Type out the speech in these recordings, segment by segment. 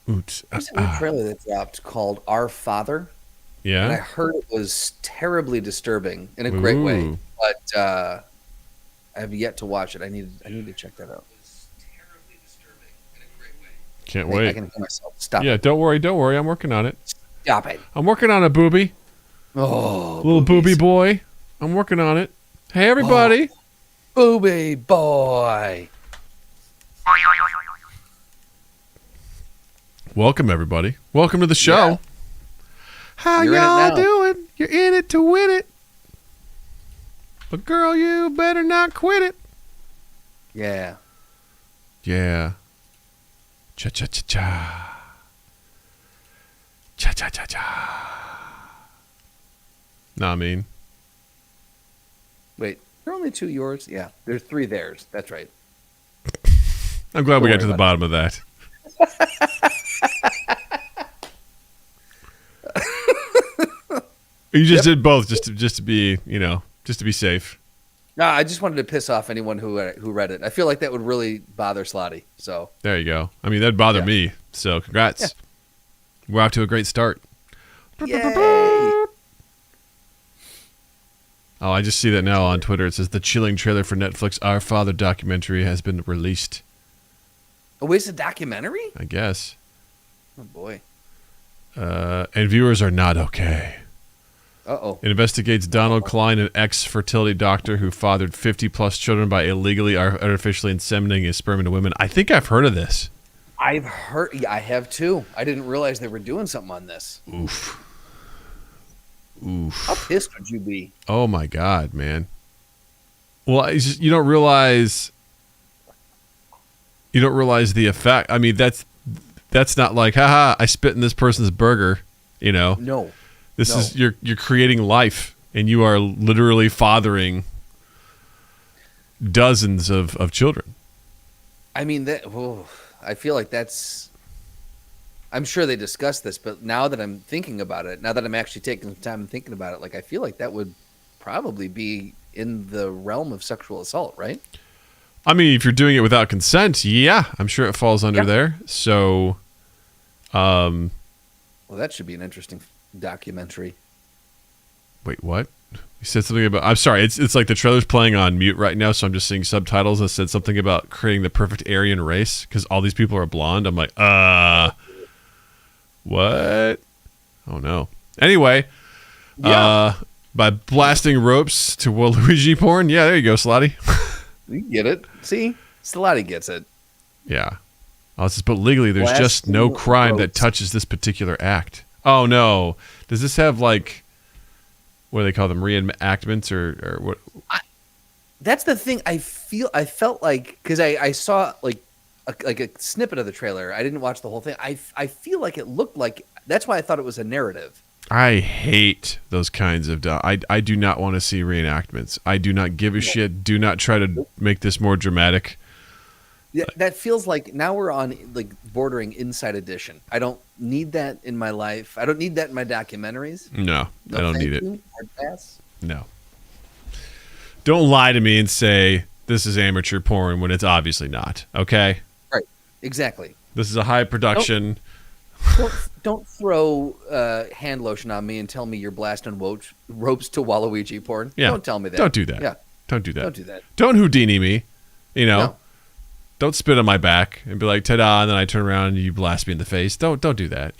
There's a new trailer that dropped called Our Father. And I Yeah. heard it was terribly disturbing in a great way, Ooh. but I have yet to watch it. I need to check that out. Can't I wait. can hear myself. Stop Yeah, it. don't worry. Don't worry. I'm working on it. Stop it. I'm working on it, booby. Oh, Little booby boobies. boy. I'm working on it. Hey, everybody. Booby boy. Welcome, everybody. Welcome to the show. Yeah. How You're in it y'all now. doing? You're in it to win it. But girl, you better not quit it. Yeah. Yeah. Cha-cha-cha-cha. Cha-cha-cha-cha. Nah, I mean. Wait, there are only two yours? Yeah, there's three theirs. That's right. I'm glad we Don't got to worry the bottom of that. You just did both just to be, just to be safe. No, I just wanted to piss off anyone who read it. I feel like that would really bother Slotty. So There you go. I mean, that'd bother Yeah. me. So, congrats. Yeah. We're off to a great start. yay! Oh, I just see that now on Twitter. It says the chilling trailer for Netflix Our Father documentary has been released. Oh, wait, it's a documentary? I guess. Oh boy. And viewers are not okay. Uh-oh. It investigates Donald Klein, an ex-fertility doctor who fathered 50-plus children by illegally artificially inseminating his sperm into women. I think I've heard of this. I've heard. Yeah, I have too. I didn't realize they were doing something on this. Oof. How pissed would you be? Oh, my God, man. Well, it's just, you don't realize the effect. I mean, that's not like, haha, I spit in this person's burger, No. This No. is you're creating life, and you are literally fathering dozens of children. I mean I feel like that's. I'm sure they discussed this, but now that I'm thinking about it, now that I'm actually taking the time and thinking about it, like I feel like that would probably be in the realm of sexual assault, right? I mean, if you're doing it without consent, yeah, I'm sure it falls under there. So, Well, that should be an interesting documentary. wait, what? You said something about. I'm sorry. It's like the trailer's playing on mute right now, so I'm just seeing subtitles that said something about creating the perfect Aryan race because all these people are blonde. I'm like, what? Oh no. Anyway, Yeah. by blasting ropes to Waluigi porn. Yeah, there you go, Slotty. You get it. See? Slotty gets it. Yeah. But legally, there's just Blasting no crime that ropes. touches this particular act. Oh no. Does this have like, what do they call them, reenactments or what? That's the thing. I felt like because I saw like a snippet of the trailer. I didn't watch the whole thing. I feel like it looked like that's why I thought it was a narrative. I hate those kinds of. I do not want to see reenactments. I do not give a shit. Do not try to make this more dramatic. Yeah, that feels like now we're on like bordering Inside Edition. I don't need that in my life. I don't need that in my documentaries. No, I don't need it. Hard pass. No. Don't lie to me and say this is amateur porn when it's obviously not. Okay? Right. Exactly. This is a high production. Don't throw hand lotion on me and tell me you're blasting ropes to Waluigi porn. Yeah. Don't tell me that. Don't do that. Yeah. Don't do that. Don't do that. Don't Houdini me. No. Don't spit on my back and be like, ta-da, and then I turn around and you blast me in the face. Don't do that,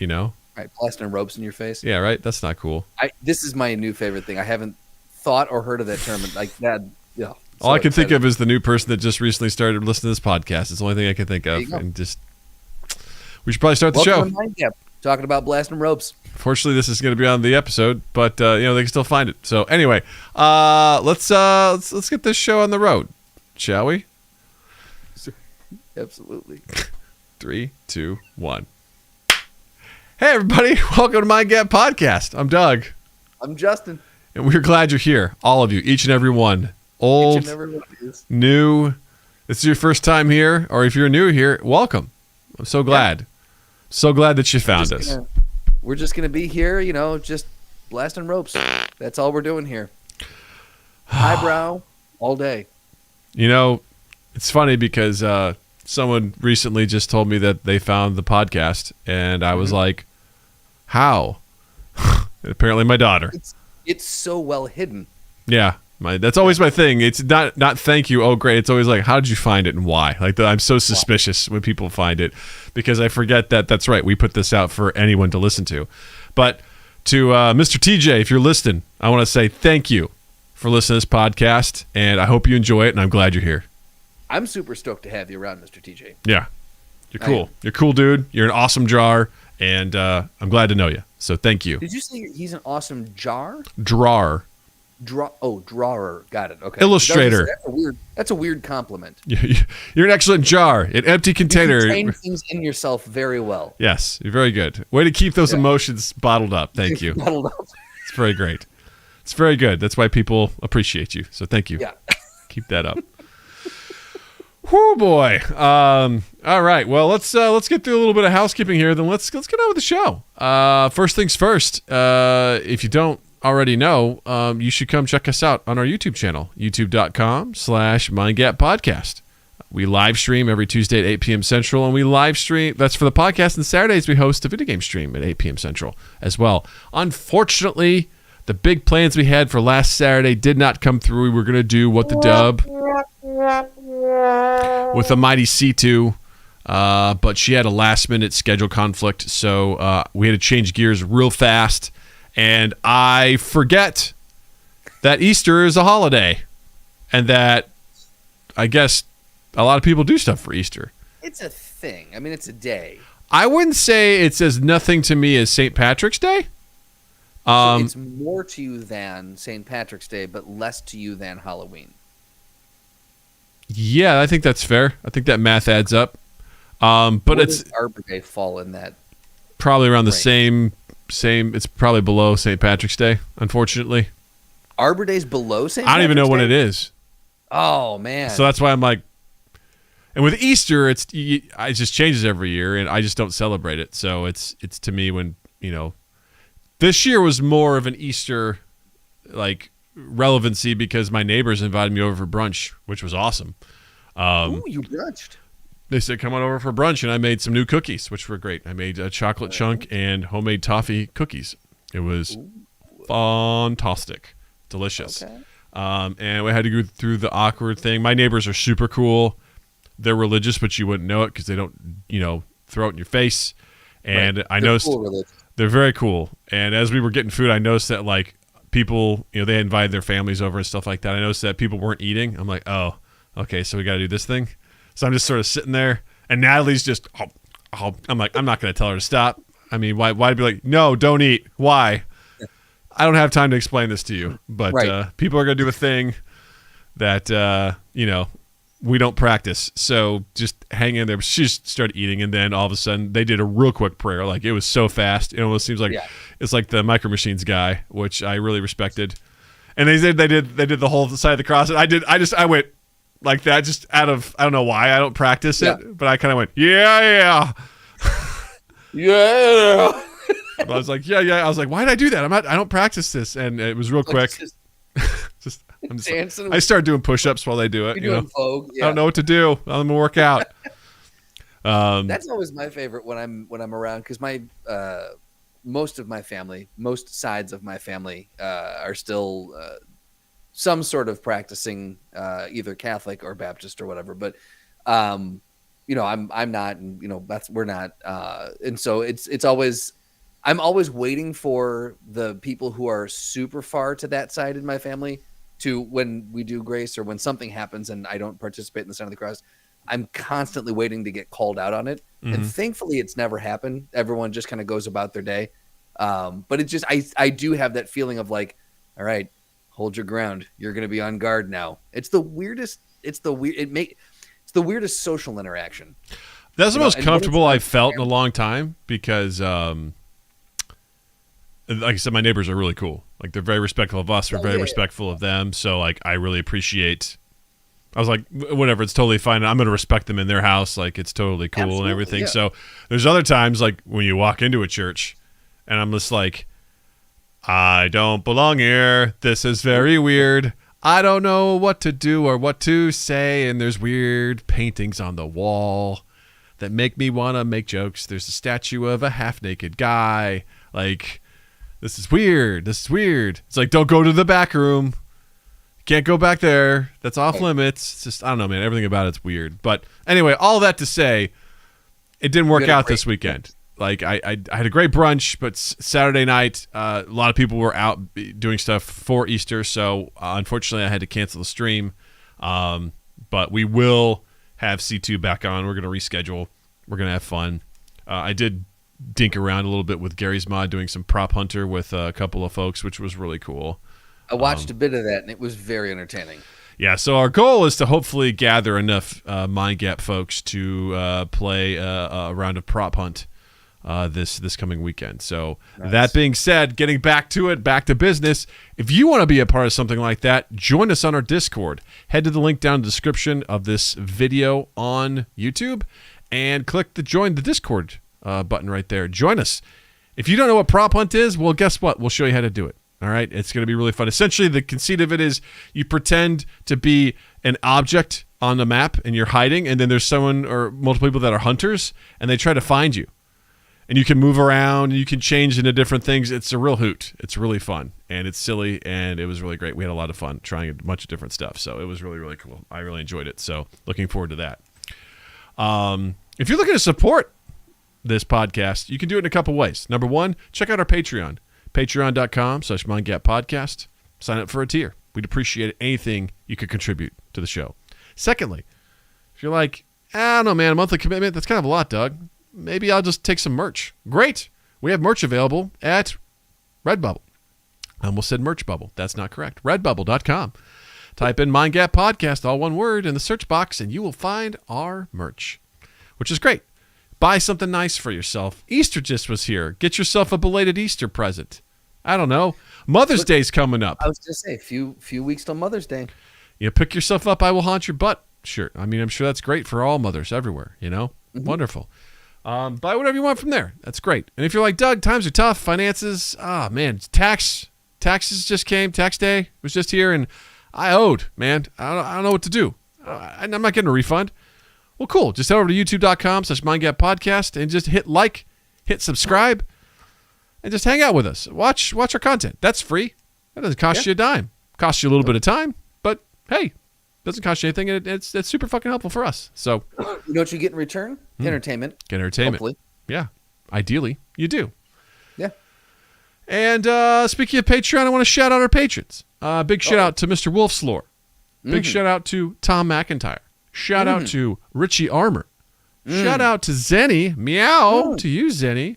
Right. Blasting ropes in your face. Yeah, right? That's not cool. This is my new favorite thing. I haven't thought or heard of that term like that. Yeah. All I can think of is the new person that just recently started listening to this podcast. It's the only thing I can think There of. you go. And just, we should probably start the Welcome show. to Mind Gap, talking about blasting ropes. Fortunately, this is going to be on the episode, but they can still find it. So anyway, let's get this show on the road, shall we? Absolutely. 3, 2, 1. Hey everybody, welcome to Mind Gap Podcast. I'm Doug, I'm Justin. and we're glad you're here, all of you, each and every one, old, Each and every one of these. new. This is your first time here, or if you're new here, welcome. I'm so glad, so glad that you found us. We're just gonna be here, just blasting ropes. That's all we're doing here. Highbrow all day. It's funny because someone recently just told me that they found the podcast, and I was like, how? Apparently my daughter. It's so well hidden. Yeah. That's always my thing. It's not thank you. Oh, great. It's always like, how did you find it and why? Like, I'm so suspicious when people find it, because I forget that that's right. We put this out for anyone to listen to. But to Mr. TJ, if you're listening, I want to say thank you for listening to this podcast, and I hope you enjoy it, and I'm glad you're here. I'm super stoked to have you around, Mr. TJ. Yeah. You're cool. You're cool, dude. You're an awesome jar, and I'm glad to know you. So thank you. Did you say he's an awesome jar? Drawer. Drawer. Got it. Okay. Illustrator. That's a weird compliment. You're an excellent jar. An empty container. You contain things in yourself very well. Yes, you're very good. Way to keep those emotions bottled up. Thank you. Bottled up. It's very great. It's very good. That's why people appreciate you. So thank you. Yeah. Keep that up. Whoo boy. All right. Well, let's get through a little bit of housekeeping here. Then let's get on with the show. First things first. If you don't already know, you should come check us out on our YouTube channel, youtube.com/MindGapPodcast. We live stream every Tuesday at 8 p.m. Central, and we live stream, that's for the podcast, and Saturdays we host a video game stream at 8 p.m. Central as well. Unfortunately, the big plans we had for last Saturday did not come through. We were going to do What the Dub with a mighty C2, but she had a last-minute schedule conflict, so we had to change gears real fast. And I forget that Easter is a holiday, and that I guess a lot of people do stuff for Easter. It's a thing. I mean, it's a day. I wouldn't say it's as nothing to me as St. Patrick's Day. So it's more to you than St. Patrick's Day, but less to you than Halloween. Yeah, I think that's fair. I think that math adds up. But Where does Arbor Day fall in that? Probably around the same. It's probably below St. Patrick's Day, unfortunately. Arbor Day's below St. Patrick's Day? I don't even know when it is. Oh, man. So that's why I'm like, and with Easter, it just changes every year, and I just don't celebrate it. So it's to me when, this year was more of an Easter like relevancy because my neighbors invited me over for brunch, which was awesome. Ooh, you brunched. They said, come on over for brunch, and I made some new cookies, which were great. I made a chocolate chunk and homemade toffee cookies. It was fantastic. Delicious. Okay. And we had to go through the awkward thing. My neighbors are super cool. They're religious, but you wouldn't know it because they don't, throw it in your face. And I noticed they're very cool. And as we were getting food, I noticed that, like, people, they invited their families over and stuff like that. I noticed that people weren't eating. I'm like, oh, okay, so we got to do this thing. So I'm just sort of sitting there, and Natalie's just, I'm like, I'm not going to tell her to stop. I mean, why be like, no, don't eat. Why? I don't have time to explain this to you. But people are going to do a thing that, we don't practice. So just hang in there. She just started eating, and then all of a sudden they did a real quick prayer. Like, it was so fast. It almost seems like it's like the Micro Machines guy, which I really respected. And they said they did the whole side of the cross. And I went like that, just out of, I don't know why, I don't practice it, but I kind of went, yeah. Yeah. I was like, yeah. I was like, why did I do that? I don't practice this. And it was real quick. I start doing push-ups while they do it. Vogue, I don't know what to do. I'm gonna work out. That's always my favorite when I'm around, because my most sides of my family are still some sort of practicing either Catholic or Baptist or whatever. But I'm not, and we're not, and so it's always. I'm always waiting for the people who are super far to that side in my family to, when we do grace or when something happens and I don't participate in the sign of the cross, I'm constantly waiting to get called out on it. Mm-hmm. And thankfully it's never happened. Everyone just kind of goes about their day. But it just, I do have that feeling of like, all right, hold your ground. You're going to be on guard now. It's the weirdest social interaction. That's the most comfortable I've felt in a long time because, like I said, my neighbors are really cool. Like, they're very respectful of us. We're very respectful of them. So, like, I really appreciate. I was like, whatever, it's totally fine. I'm going to respect them in their house. Like, it's totally cool. Absolutely, and everything. Yeah. So, there's other times, like, when you walk into a church, and I'm just like, I don't belong here. This is very weird. I don't know what to do or what to say, and there's weird paintings on the wall that make me want to make jokes. There's a statue of a half-naked guy. Like, this is weird. This is weird. It's like, don't go to the back room. Can't go back there. That's off limits. It's just, I don't know, man. Everything about it's weird. But anyway, all that to say, it didn't work out this weekend. Like, I had a great brunch, but Saturday night, a lot of people were out doing stuff for Easter. So, unfortunately, I had to cancel the stream. But we will have C2 back on. We're going to reschedule. We're going to have fun. I did dink around a little bit with Gary's Mod doing some prop hunter with a couple of folks, which was really cool. I watched a bit of that, and it was very entertaining. Yeah, so our goal is to hopefully gather enough Mind Gap folks to play a round of prop hunt this coming weekend. So That being said, getting back to it, back to business, if you want to be a part of something like that, join us on our Discord. Head to the link down in the description of this video on YouTube and click the join the Discord button right there. Join us. If you don't know what prop hunt is, well, guess what? We'll show you how to do it. All right, it's going to be really fun. Essentially, the conceit of it is you pretend to be an object on the map and you're hiding, and then there's someone or multiple people that are hunters, and they try to find you. And you can move around, and you can change into different things. It's a real hoot. It's really fun, and it's silly, and it was really great. We had a lot of fun trying a bunch of different stuff, so it was really, really cool. I really enjoyed it, so looking forward to that. If you're looking to support this podcast, you can do it in a couple ways. Number one, check out our Patreon. Patreon.com/MindGapPodcast. Sign up for a tier. We'd appreciate anything you could contribute to the show. Secondly, if you're like, I don't know, man, a monthly commitment, that's kind of a lot, Doug. Maybe I'll just take some merch. Great. We have merch available at Redbubble. I almost said merch bubble. That's not correct. Redbubble.com. Type in Mind Gap Podcast, all one word, in the search box, and you will find our merch, which is great. Buy something nice for yourself. Easter just was here. Get yourself a belated Easter present. I don't know. Mother's Day's coming up. I was just say few weeks till Mother's Day. You pick yourself up. I will haunt your butt shirt. I mean, I'm sure that's great for all mothers everywhere. You know, Wonderful. Buy whatever you want from there. That's great. And if you're like Doug, times are tough. Finances. Man, taxes just came. Tax day was just here, and I owed. Man, I don't know what to do. I'm not getting a refund. Well, cool. Just head over to youtube.com/MindGapPodcast and just hit like, hit subscribe, and just hang out with us. Watch our content. That's free. That doesn't cost you a dime. Costs you a little bit of time, but hey, doesn't cost you anything. And it's super fucking helpful for us. So, you know what you get in return? Entertainment. Get entertainment. Hopefully. Yeah. Ideally, you do. Yeah. And speaking of Patreon, I want to shout out our patrons. Big shout out to Mr. Wolfslore. Big shout out to Tom McIntyre. Shout out to Richie Armour. Shout out to Zenny. Meow to you, Zenny.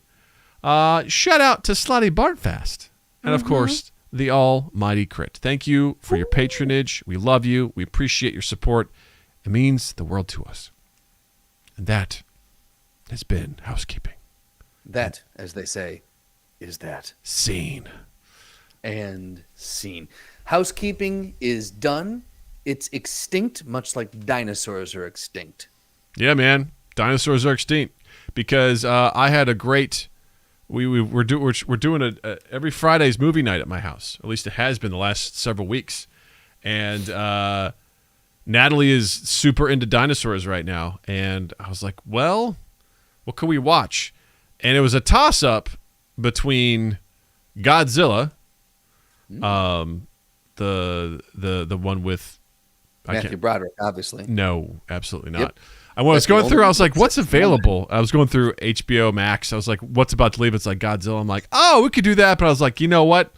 Shout out to Slotty Bartfast. And, of course, the almighty Crit. Thank you for your patronage. We love you. We appreciate your support. It means the world to us. And that has been housekeeping. That, as they say, is that. Scene. And scene. Housekeeping is done. It's extinct, much like dinosaurs are extinct. Yeah, man. Dinosaurs are extinct. Because I had a great... We're doing a every Friday's movie night at my house. At least it has been the last several weeks. And Natalie is super into dinosaurs right now. And I was like, well, what can we watch? And it was a toss-up between Godzilla, the one with... Matthew Broderick, obviously. No, absolutely not. When I was going through, I was like, what's available? I was going through HBO Max. I was like, what's about to leave? It's like Godzilla. I'm like, oh, we could do that. But I was like, you know what?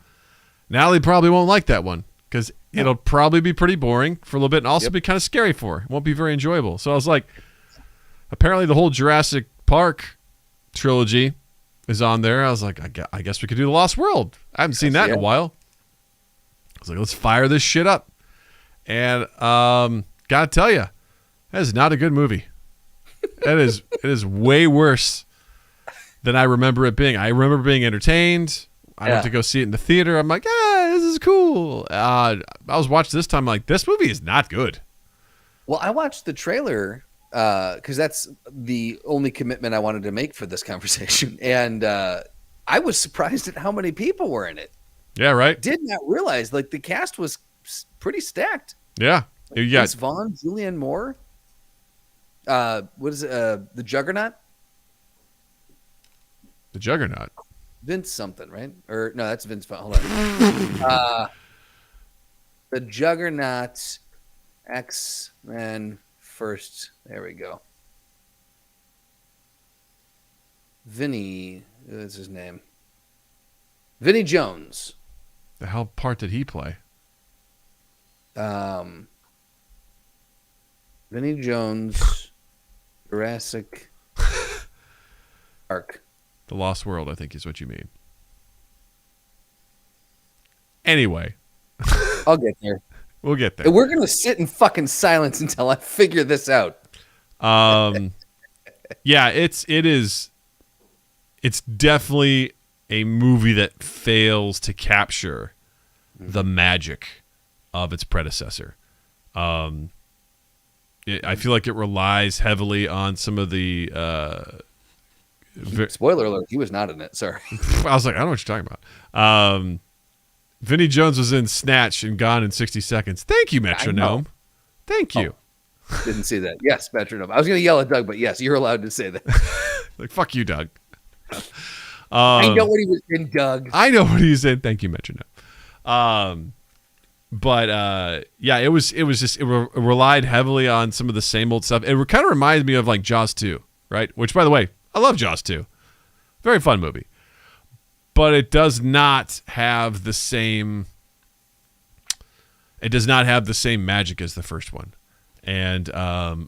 Natalie probably won't like that one because it'll probably be pretty boring for a little bit and also be kind of scary for her. It won't be very enjoyable. So I was like, apparently the whole Jurassic Park trilogy is on there. I was like, I guess we could do The Lost World. I haven't seen that in a while. I was like, let's fire this shit up. And gotta tell you, that is not a good movie. It is way worse than I remember it being. I remember being entertained. I went to go see it in the theater. I'm like, this is cool. I was watching this time like, this movie is not good. Well, I watched the trailer because that's the only commitment I wanted to make for this conversation. And I was surprised at how many people were in it. Yeah, right. Did not realize, like, the cast was pretty stacked. Yeah. Like Vince Vaughn, Julianne Moore. What is it? The Juggernaut? The Juggernaut. Vince something, right? Or no, that's Vince Vaughn. Hold on. The Juggernaut, X-Men First. There we go. Vinny, what's his name? Vinny Jones. The hell part did he play? Vinny Jones, Jurassic Park. The Lost World, I think is what you mean. Anyway. I'll get there. We'll get there. We're going to sit in fucking silence until I figure this out. Yeah, it's definitely a movie that fails to capture the magic of its predecessor. I feel like it relies heavily on some of the spoiler alert, he was not in it. Sorry. I was like, I don't know what you're talking about. Vinny Jones was in Snatch and Gone in 60 Seconds. Thank you, Metronome. Thank you. Oh, didn't see that. Yes, Metronome. I was going to yell at Doug, but yes, you're allowed to say that. Like, fuck you, Doug. I know what he was in, Doug. I know what he's in. Thank you, Metronome. But yeah, it was just it relied heavily on some of the same old stuff. It kind of reminds me of like Jaws 2, right? Which, by the way, I love Jaws 2. Very fun movie. But it does not have the same. It does not have the same magic as the first one. And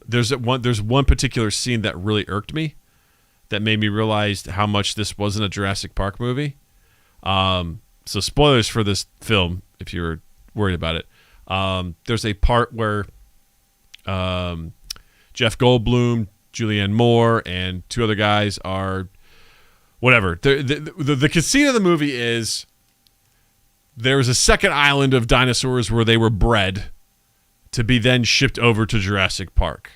there's one particular scene that really irked me, that made me realize how much this wasn't a Jurassic Park movie. So spoilers for this film, if you're worried about it. There's a part where Jeff Goldblum, Julianne Moore, and two other guys are whatever. The conceit of the movie is there's a second island of dinosaurs where they were bred to be then shipped over to Jurassic Park.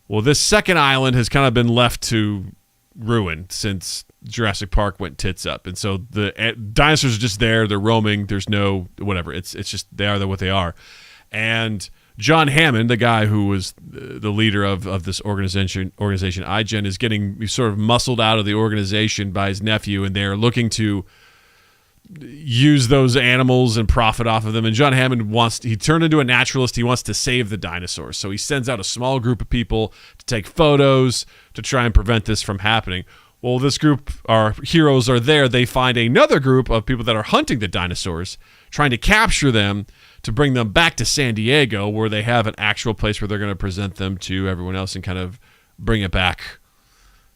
Well, this second island has kind of been left to ruin since Jurassic Park went tits up, and so the dinosaurs are just there. They're roaming. There's no whatever. It's just they are what they are. And John Hammond, the guy who was the leader of this organization iGen, is getting sort of muscled out of the organization by his nephew, and they're looking to use those animals and profit off of them. And John Hammond he turned into a naturalist. He wants to save the dinosaurs. So he sends out a small group of people to take photos to try and prevent this from happening. Well, this group, our heroes, are there. They find another group of people that are hunting the dinosaurs, trying to capture them to bring them back to San Diego, where they have an actual place where they're going to present them to everyone else and kind of bring it back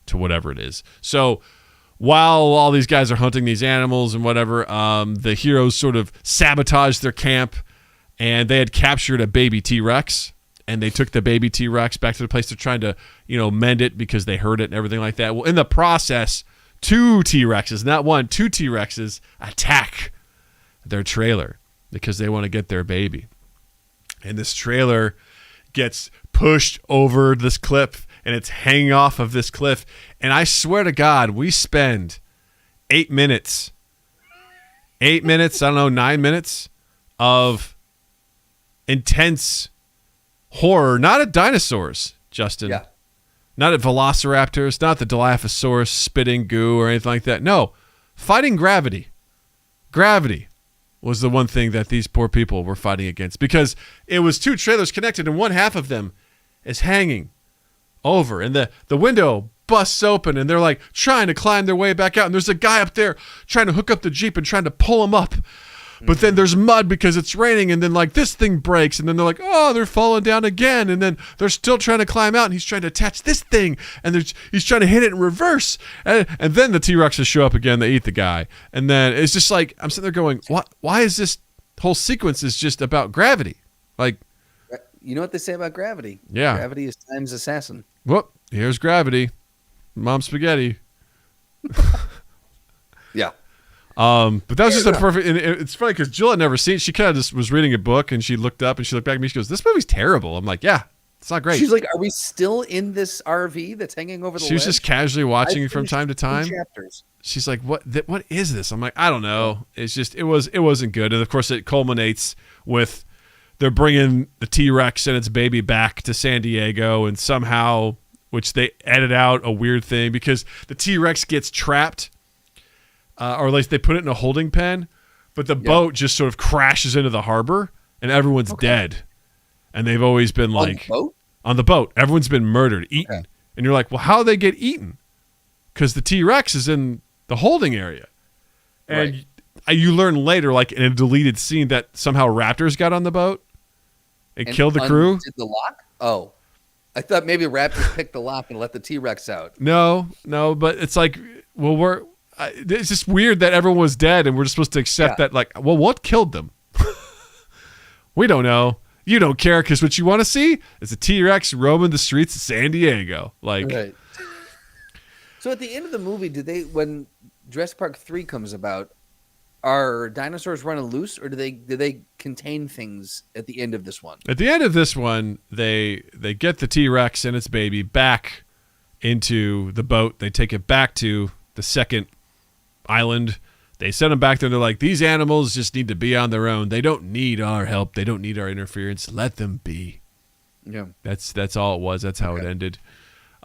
to whatever it is. So while all these guys are hunting these animals and whatever, the heroes sort of sabotage their camp, and they had captured a baby T-Rex, and they took the baby T-Rex back to the place. They're trying to, mend it because they hurt it and everything like that. Well, in the process, two T-Rexes, not one, two T-Rexes attack their trailer because they want to get their baby. And this trailer gets pushed over this cliff, and it's hanging off of this cliff. And I swear to God, we spend 8 minutes, 9 minutes of intense horror, not at dinosaurs, Justin. Yeah. Not at velociraptors, not the Dilophosaurus spitting goo or anything like that. No, fighting gravity. Gravity was the one thing that these poor people were fighting against, because it was two trailers connected, and one half of them is hanging over, and the window busts open, and they're like trying to climb their way back out, and there's a guy up there trying to hook up the Jeep and trying to pull him up, but then there's mud because it's raining, and then like this thing breaks, and then they're like, oh, they're falling down again, and then they're still trying to climb out, and he's trying to attach this thing, and he's trying to hit it in reverse, and then the T-Rexes show up again, they eat the guy, and then it's just like, I'm sitting there going, what? Why is this whole sequence is just about gravity? Like, you know what they say about gravity? Yeah. Gravity is time's assassin. Whoop, here's gravity. Mom spaghetti. Yeah. But that was just a perfect, and it's funny because Jill had never seen it. She kind of just was reading a book, and she looked up and she looked back at me. She goes, this movie's terrible. I'm like, yeah, it's not great. She's like, are we still in this RV that's hanging over the She was ledge? just casually watching it from time to time. Chapters. She's like, what is this? I'm like, I don't know. It's just, it wasn't good. And of course it culminates with they're bringing the T-Rex and its baby back to San Diego, and somehow, which they edit out a weird thing because the T-Rex gets trapped, or at least they put it in a holding pen, but the boat just sort of crashes into the harbor, and everyone's dead. And they've always been like... On the boat. Everyone's been murdered, eaten. Okay. And you're like, well, how do they get eaten? Because the T-Rex is in the holding area. And you learn later, like in a deleted scene, that somehow raptors got on the boat and killed the crew. Did the lock? Oh. I thought maybe raptors picked the lock and let the T-Rex out. No, but it's like, well, it's just weird that everyone was dead and we're just supposed to accept that, like, well, what killed them? We don't know. You don't care because what you want to see is a T-Rex roaming the streets of San Diego. Like, right. So at the end of the movie, when Jurassic Park 3 comes about, are dinosaurs running loose, or do they contain things at the end of this one? At the end of this one, they get the T-Rex and its baby back into the boat. They take it back to the second island. They send them back there, and they're like, these animals just need to be on their own. They don't need our help. They don't need our interference. Let them be. Yeah. That's all it was. That's how it ended.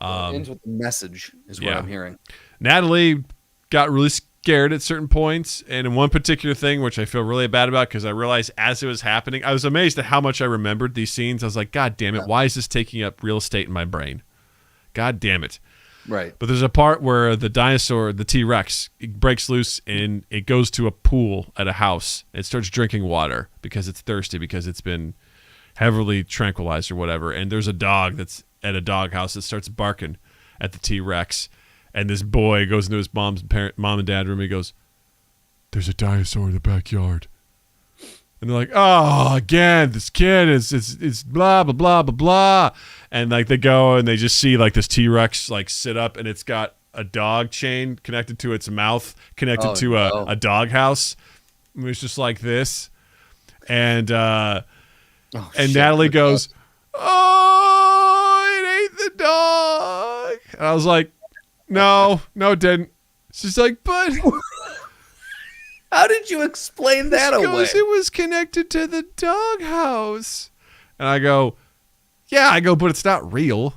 It ends with the message is what I'm hearing. Natalie got really scared at certain points, and in one particular thing, which I feel really bad about because I realized as it was happening, I was amazed at how much I remembered these scenes. I was like, God damn it, why is this taking up real estate in my brain? God damn it. Right. But there's a part where the dinosaur, the T-Rex, it breaks loose and it goes to a pool at a house. It starts drinking water because it's thirsty because it's been heavily tranquilized or whatever. And there's a dog that's at a dog house that starts barking at the T-Rex. And this boy goes into his mom and dad room. And he goes, "There's a dinosaur in the backyard." And they're like, "Oh, again, this kid is blah, blah, blah, blah, blah." And like they go and they just see like this T-Rex like sit up, and it's got a dog chain connected to its mouth, connected to a dog house. It was just like this. And Natalie goes, "Oh, it ate the dog." And I was like, no, it didn't. She's like, "But..." How did you explain that away? Goes, "It was connected to the doghouse." And I go, but it's not real.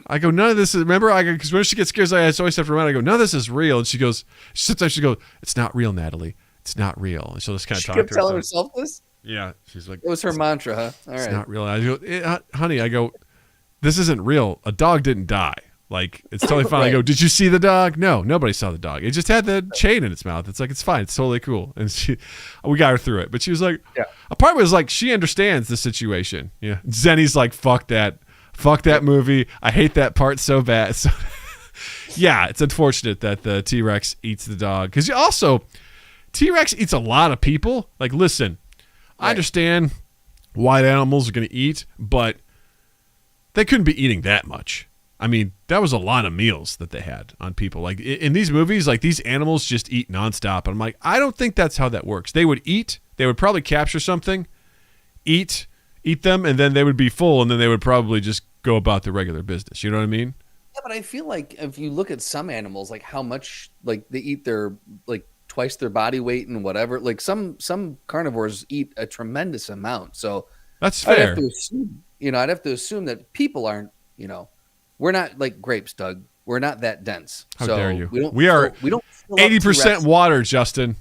I go, none of this is, remember, because when she gets scared, I always have to remind her, I go, none of this is real. And she goes, sometimes she goes, "It's not real, Natalie. It's not real." And she'll just kind of talk to herself. She kept telling herself this? Yeah. She's like, it was her mantra, huh? All right. It's not real. I go, honey, this isn't real. A dog didn't die. Like, it's totally fine. Right. I go, "Did you see the dog?" No, nobody saw the dog. It just had the chain in its mouth. It's like, it's fine. It's totally cool. And we got her through it. But she was like, a part of it was like, she understands the situation. Yeah. Zenny's like, fuck that movie. I hate that part so bad. So, yeah, it's unfortunate that the T-Rex eats the dog. Because also, T-Rex eats a lot of people. Like, listen, I understand wild animals are going to eat, but they couldn't be eating that much. I mean, that was a lot of meals that they had on people. Like in these movies, like these animals just eat nonstop. And I'm like, I don't think that's how that works. They would eat. They would probably capture something, eat them, and then they would be full, and then they would probably just go about their regular business. You know what I mean? Yeah, but I feel like if you look at some animals, like how much like they eat their like twice their body weight and whatever. Like some carnivores eat a tremendous amount. So that's fair. I'd have to assume that people aren't, we're not like grapes, Doug. We're not that dense. How dare you? We are 80% water, Justin.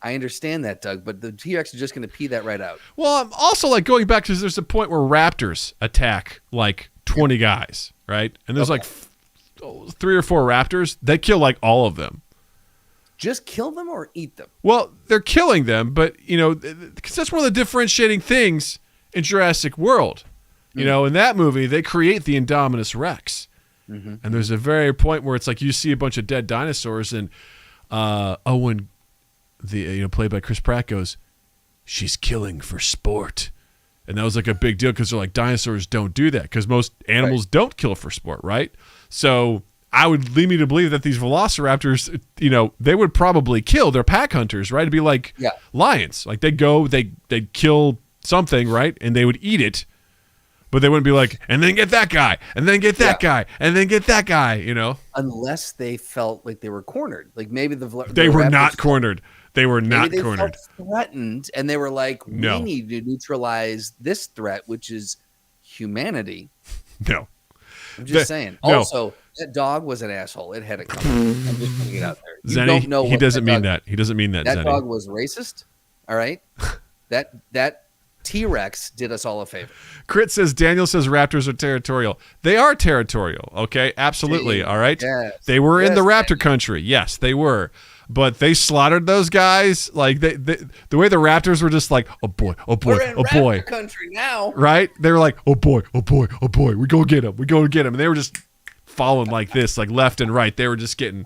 I understand that, Doug, but the T-Rex is just going to pee that right out. Well, I'm also like going back because there's a point where raptors attack like 20 guys, right? And there's like 3 or 4 raptors. They kill like all of them. Just kill them or eat them? Well, they're killing them, but because that's one of the differentiating things in Jurassic World. In that movie, they create the Indominus Rex. Mm-hmm. And there's a very point where it's like you see a bunch of dead dinosaurs, and Owen, played by Chris Pratt, goes, "She's killing for sport." And that was like a big deal because they're like, dinosaurs don't do that because most animals don't kill for sport, right? So I would lead me to believe that these velociraptors, they would probably kill. They're pack hunters, right? It'd be like lions. Like they'd kill something, right? And they would eat it. But they wouldn't be like, "And then get that guy, and then get that guy, and then get that guy," Unless they felt like they were cornered. Like maybe they were not cornered. They were not Maybe they cornered. felt threatened, and they were like, No. we need to neutralize this threat, which is humanity. No. I'm just saying. No. Also, that dog was an asshole. It had it coming. I'm just putting it out there. You Zenny, don't know he doesn't mean that. He doesn't mean that, That Zenny. dog was racist. All right? That T-Rex did us all a favor. Crit says, Daniel says Raptors are territorial. They are territorial, okay? Absolutely, all right? Yes. They were in the Yes, Raptor country. Yes, they were. But they slaughtered those guys. Like, the way the Raptors were just like, oh, boy, oh, boy, We're in oh, boy. Raptor country now. Right? They were like, oh, boy, oh, boy, oh, boy. We go get him. We go get him. And they were just following like this, like left and right. They were just getting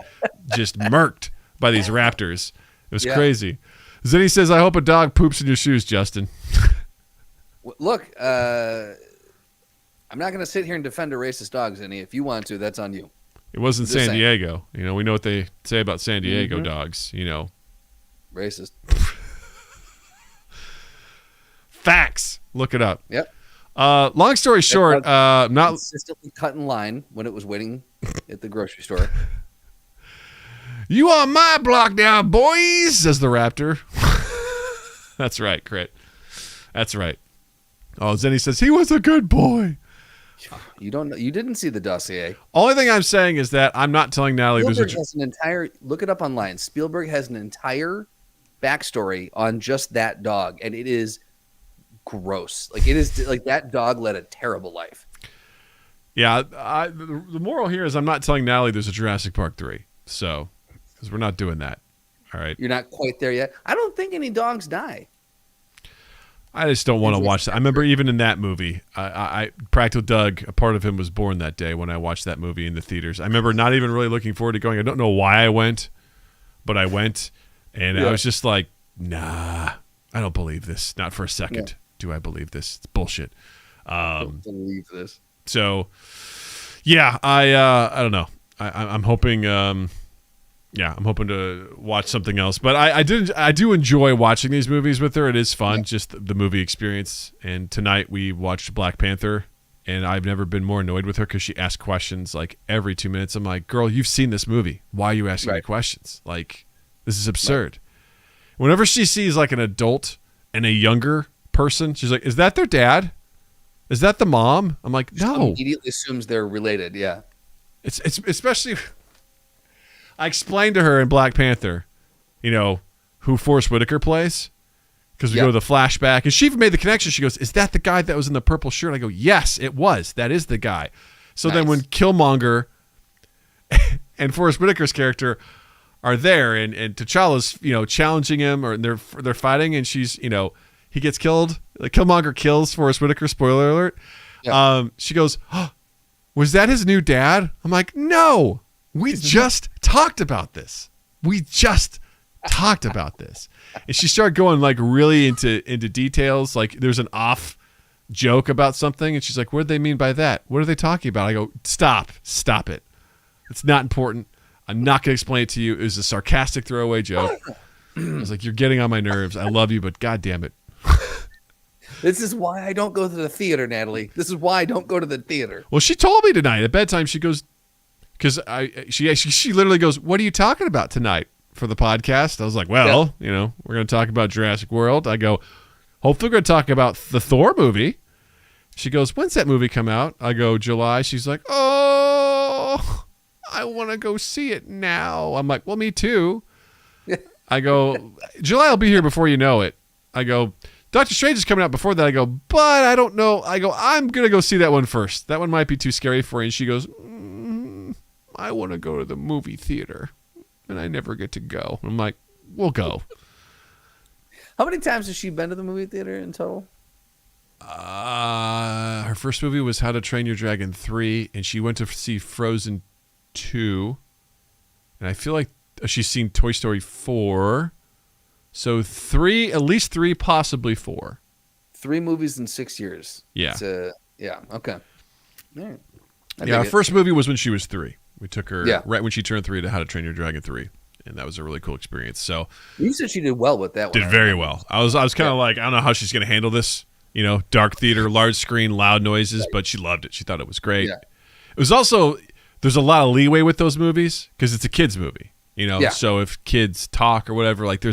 murked by these Raptors. It was crazy. Zenny says, I hope a dog poops in your shoes, Justin. Look, I'm not going to sit here and defend a racist dog, Zenny. If you want to, that's on you. It wasn't Just San saying. Diego. You know, we know what they say about San Diego dogs, you know. Racist. Facts. Look it up. Yep. Long story short, not Consistently cut in line when it was waiting at the grocery store. you on my block now, boys, says the Raptor. That's right, Crit. That's right. Oh, Zenny says he was a good boy. You don't know. You didn't see the dossier. Only thing I'm saying is that I'm not telling Natalie there's Spielberg has an entire. Look it up online. Spielberg has an entire backstory on just that dog, and it is gross. Like it is like that dog led a terrible life. Yeah, the moral here is I'm not telling Natalie there's a Jurassic Park 3. So, because we're not doing that. All right. You're not quite there yet. I don't think any dogs die. I just don't want to watch that. I remember even in that movie, I Practical Doug, a part of him was born that day when I watched that movie in the theaters. I remember not even really looking forward to going. I don't know why I went, but I went, and I was just like, nah, I don't believe this. Not for a second do I believe this. It's bullshit. I don't believe this. So, yeah, I don't know. I'm hoping. I'm hoping to watch something else. But I do enjoy watching these movies with her. It is fun, just the movie experience. And tonight we watched Black Panther, and I've never been more annoyed with her because she asks questions like every 2 minutes. I'm like, girl, you've seen this movie. Why are you asking me questions? Like, this is absurd. Right. Whenever she sees like an adult and a younger person, she's like, is that their dad? Is that the mom? I'm like, no. She immediately assumes they're related. Yeah. It's especially... I explained to her in Black Panther, you know, who Forrest Whitaker plays, because we go to the flashback, and she even made the connection. She goes, is that the guy that was in the purple shirt? I go, yes, it was. That is the guy. So then when Killmonger and Forrest Whitaker's character are there, and T'Challa's, you know, challenging him, or they're fighting, and she's, you know, he gets killed. Like, Killmonger kills Forrest Whitaker, spoiler alert. Yeah. She goes, oh, was that his new dad? I'm like, no. We just talked about this. And she started going like really into details. Like there's an off joke about something, and she's like, what do they mean by that? What are they talking about? I go, stop it. It's not important. I'm not going to explain it to you. It was a sarcastic throwaway joke. I was like, you're getting on my nerves. I love you, but God damn it. This is why I don't go to the theater, Natalie. This is why I don't go to the theater. Well, she told me tonight at bedtime, she goes, because she literally goes, what are you talking about tonight for the podcast? I was like, well, you know, we're going to talk about Jurassic World. I go, hopefully we're going to talk about the Thor movie. She goes, when's that movie come out? I go, July. She's like, oh, I want to go see it now. I'm like, well, me too. I go, July will be here before you know it. I go, Doctor Strange is coming out before that. I go, but I don't know. I go, I'm going to go see that one first. That one might be too scary for you. And she goes, I want to go to the movie theater, and I never get to go. I'm like, we'll go. How many times has she been to the movie theater in total? Her first movie was How to Train Your Dragon 3, and she went to see Frozen 2, and I feel like she's seen Toy Story 4. So 3, at least 3, possibly 4. 3 movies in 6 years. Yeah. Yeah. Okay. All right. Our first movie was when she was 3. We took her right when she turned 3 to How to Train Your Dragon 3, and that was a really cool experience. So you said she did well with that one. Did very well. I was kind of like, I don't know how she's going to handle this. You know, dark theater, large screen, loud noises, but she loved it. She thought it was great. Yeah. It was also, there's a lot of leeway with those movies because it's a kid's movie. You know, Yeah. so if kids talk or whatever, like their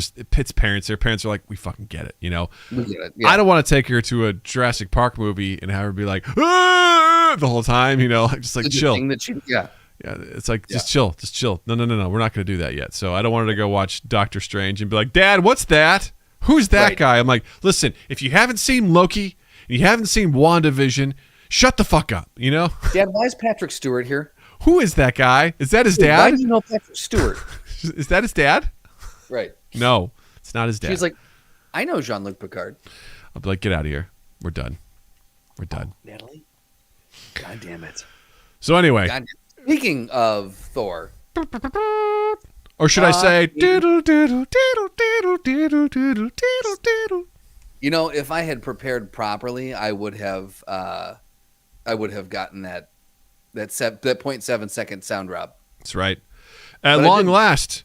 parents are like, we fucking get it, you know. We get it. Yeah. I don't want to take her to a Jurassic Park movie and have her be like, "Ah!" the whole time, you know, just like chill. Yeah, it's like just chill. No, we're not going to do that yet. So I don't want her to go watch Doctor Strange and be like, Dad, what's that? Who's that guy? I'm like, listen, if you haven't seen Loki and you haven't seen WandaVision, shut the fuck up, you know? Dad, why is Patrick Stewart here? Who is that guy? Is that his dad? Why do you know Patrick Stewart? Is that his dad? Right. No, it's not his dad. He's like, I know Jean-Luc Picard. I'll be like, get out of here. We're done. Natalie? God damn it. So anyway. Speaking of Thor. Or should I say, you know, if I had prepared properly, I would have gotten that 0.7 second sound drop. That's right. At long last.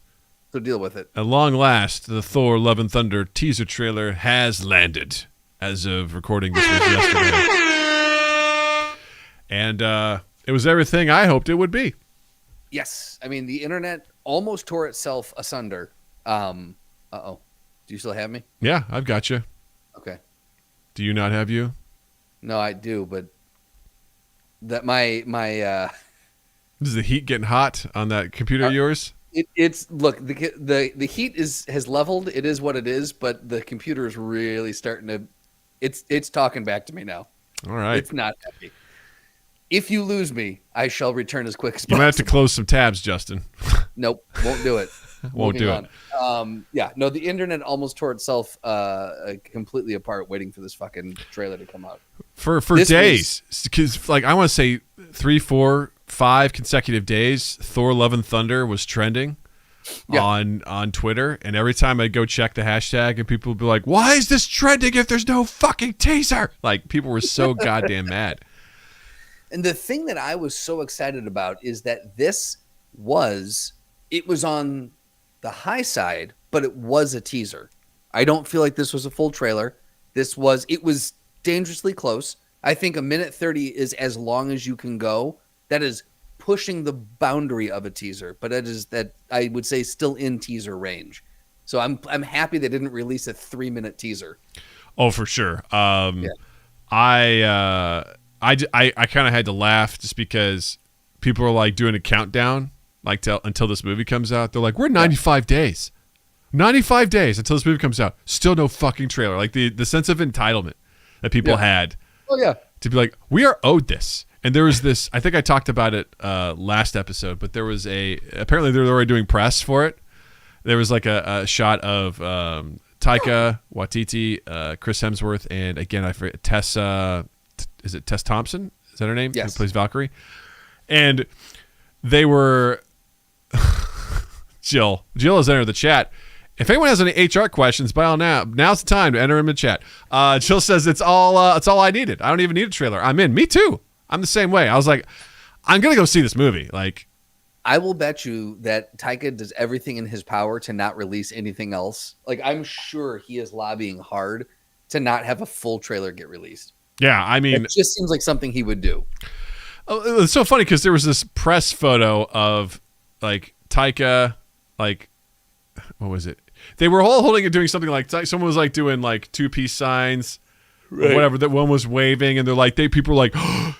So deal with it. At long last, the Thor Love and Thunder teaser trailer has landed as of recording this was yesterday. And it was everything I hoped it would be. Yes. I mean, the internet almost tore itself asunder. Uh-oh. Do you still have me? Yeah, I've got you. Okay. Do you not have you? No, I do, but that my Is the heat getting hot on that computer of yours? It's look, the heat has leveled. It is what it is, but the computer is really starting to it's talking back to me now. All right. It's not happy. If you lose me, I shall return as quick as possible. You might have to close some tabs, Justin. Nope, won't do it. Won't do it. The internet almost tore itself completely apart waiting for this fucking trailer to come out. For days, because like I want to say 3, 4, 5 consecutive days, Thor: Love and Thunder was trending on Twitter, and every time I'd go check the hashtag, and people would be like, "Why is this trending if there's no fucking teaser?" Like people were so goddamn mad. And the thing that I was so excited about is that it was on the high side, but it was a teaser. I don't feel like this was a full trailer. It was dangerously close. I think 1:30 is as long as you can go. That is pushing the boundary of a teaser, but that I would say still in teaser range. So I'm happy they didn't release a 3-minute teaser. Oh, for sure. I kind of had to laugh just because people are like doing a countdown like until this movie comes out. They're like, we're 95 days. 95 days until this movie comes out. Still no fucking trailer. Like the sense of entitlement that people had. Oh, yeah. To be like, we are owed this. And there was this, I think I talked about it last episode, but there was apparently they're already doing press for it. There was like a shot of Taika Waititi, Chris Hemsworth, and again, I forget, Tessa, is it Tess Thompson? Is that her name? Yes. Who plays Valkyrie? And they were, Jill has entered the chat. If anyone has any HR questions, now's the time to enter them in the chat. Jill says it's all I needed. I don't even need a trailer. I'm in. Me too. I'm the same way. I was like, I'm gonna go see this movie. Like, I will bet you that Taika does everything in his power to not release anything else. Like, I'm sure he is lobbying hard to not have a full trailer get released. Yeah, I mean, it just seems like something he would do. It's so funny because there was this press photo of like Taika, like, what was it? They were all holding it, doing something like someone was like doing like 2-piece signs, or whatever. That one was waving, and they're like, people were like, oh,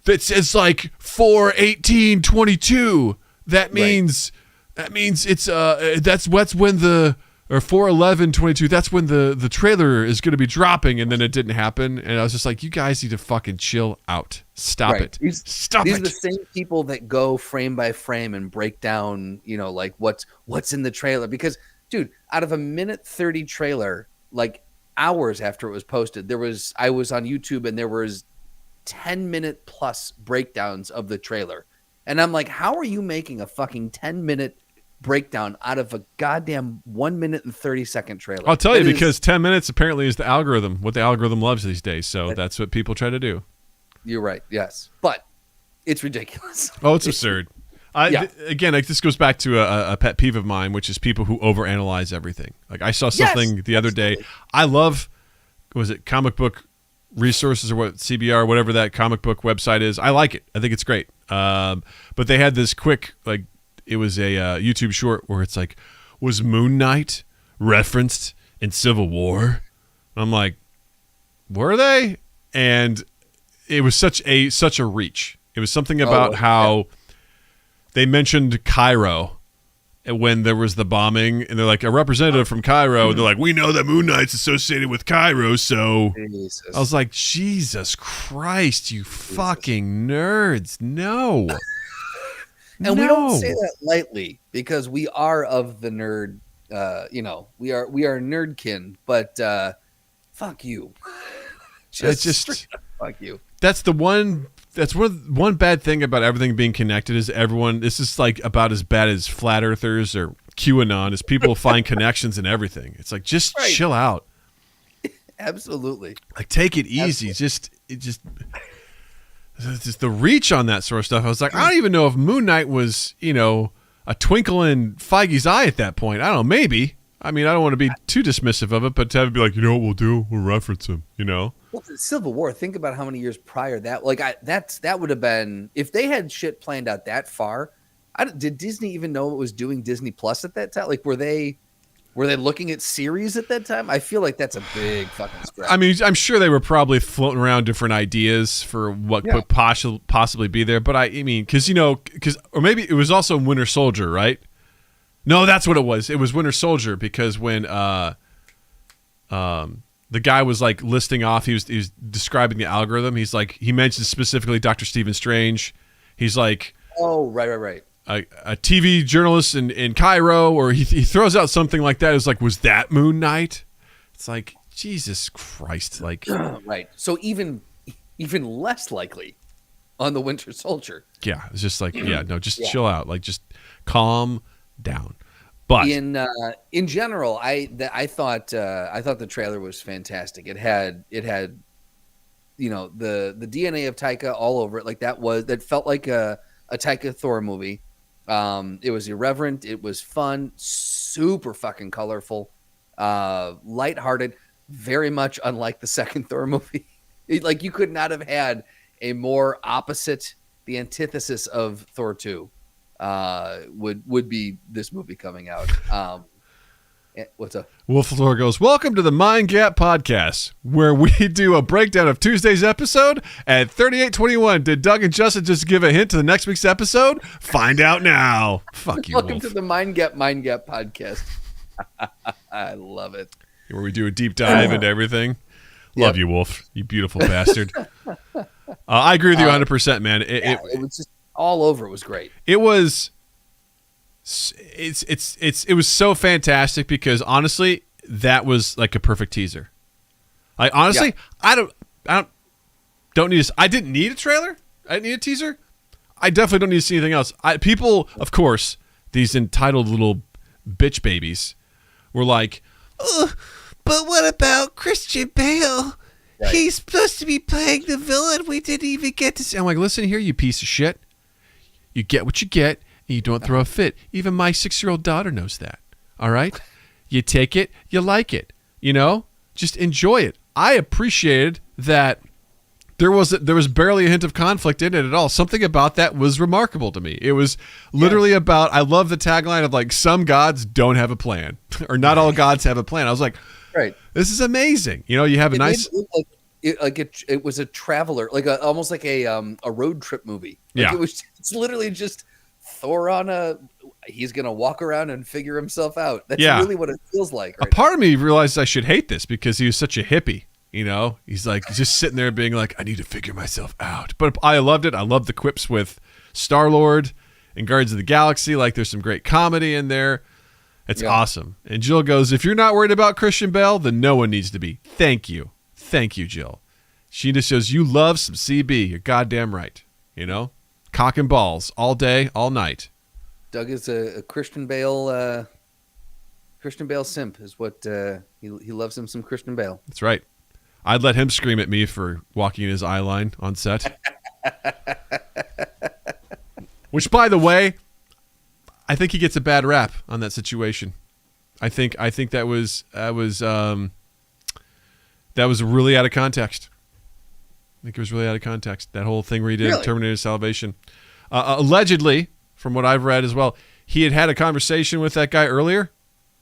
that says like 4/18/22. That means it's that's when the or 4/11/22. That's when the trailer is going to be dropping, and then it didn't happen. And I was just like, you guys need to fucking chill out. Stop it. Stop it. These are the same people that go frame by frame and break down, like what's in the trailer. Because, dude, out of a 1:30 trailer, like hours after it was posted, I was on YouTube and there was 10-minute plus breakdowns of the trailer. And I'm like, how are you making a fucking 10-minute breakdown out of a goddamn 1:30 trailer? I'll tell you, because 10 minutes apparently is what the algorithm loves these days. So that's what people try to do. You're right. Yes. But it's ridiculous. Oh, it's absurd. Again, like, this goes back to a pet peeve of mine, which is people who overanalyze everything. Like, I saw something the other day. I love, was it Comic Book Resources or what, CBR, whatever that comic book website is. I like it. I think it's great. But they had this quick like YouTube short where it's like, was Moon Knight referenced in Civil War? I'm like, were they? And it was such a reach. It was something about how they mentioned Cairo when there was the bombing, and they're like, a representative from Cairo, and they're like, we know that Moon Knight's associated with Cairo, so Jesus. I was like, Jesus Christ, you fucking nerds. No. And we don't say that lightly, because we are of the nerd, we are nerdkin, but fuck you. Just fuck you. That's one bad thing about everything being connected is this is like about as bad as flat earthers or QAnon, is people find connections in everything. It's like, just chill out. Absolutely. Like, take it easy. Absolutely. Just the reach on that sort of stuff. I was like, I don't even know if Moon Knight was, a twinkle in Feige's eye at that point. I don't know, maybe. I mean, I don't want to be too dismissive of it, but to have it be like, you know what we'll do? We'll reference him, Well, Civil War, think about how many years prior that, that would have been, if they had shit planned out that far. Did Disney even know it was doing Disney Plus at that time? Like, were they looking at series at that time? I feel like that's a big fucking stretch. I mean, I'm sure they were probably floating around different ideas for what could possibly be there. But I mean, or maybe it was also Winter Soldier, right? No, that's what it was. It was Winter Soldier, because when the guy was like listing off, he was describing the algorithm. He's like, he mentioned specifically Dr. Stephen Strange. He's like, oh, right. A TV journalist in Cairo, or he throws out something like that. It's like, was that Moon Knight? It's like, Jesus Christ, like right. So even less likely on the Winter Soldier. Yeah, it's just like, chill out, like, just calm down. But in general, I thought the trailer was fantastic. It had the DNA of Taika all over it. Like, that felt like a Taika Thor movie. It was irreverent. It was fun, super fucking colorful, lighthearted, very much unlike the second Thor movie. Like, you could not have had a more opposite, the antithesis of Thor 2. Would be this movie coming out. What's up? Wolf Lore goes, welcome to the Mind Gap Podcast, where we do a breakdown of Tuesday's episode at 38:21. Did Doug and Justin just give a hint to the next week's episode? Find out now. Fuck you, Welcome Wolf. to the Mind Gap Podcast. I love it. Where we do a deep dive into everything. Love you, Wolf. You beautiful bastard. I agree with you 100%, man. It was just all over. It was great. It was. It was so fantastic, because honestly, that was like a perfect teaser. Like, honestly, I don't need I didn't need a trailer. I didn't need a teaser. I definitely don't need to see anything else. People, of course, these entitled little bitch babies were like, but what about Christian Bale? Right. He's supposed to be playing the villain. We didn't even get to see. I'm like, listen here, you piece of shit. You get what you get, and you don't throw a fit. Even my 6-year-old daughter knows that. All right? You take it, you like it. Just enjoy it. I appreciated that there was barely a hint of conflict in it at all. Something about that was remarkable to me. It was literally about, I love the tagline of like, some gods don't have a plan, or not all gods have a plan. I was like, right, this is amazing. You have a nice. It was a traveler, almost like a road trip movie. It's literally just Thor he's gonna walk around and figure himself out. That's really what it feels like. Right, a part of me realized I should hate this, because he was such a hippie. He's like just sitting there being like, I need to figure myself out. But I loved it. I loved the quips with Star-Lord and Guardians of the Galaxy. Like, there's some great comedy in there. It's awesome. And Jill goes, if you're not worried about Christian Bale, then no one needs to be. Thank you, Jill. She just says, you love some CB. You're goddamn right. Cock and balls all day, all night. Doug is a Christian Bale simp, is what he loves him some Christian Bale. That's right. I'd let him scream at me for walking in his eye line on set. Which, by the way, I think he gets a bad rap on that situation. I think that was really out of context. I think it was really out of context. That whole thing where he did Terminator Salvation. Allegedly, from what I've read as well, he had a conversation with that guy earlier,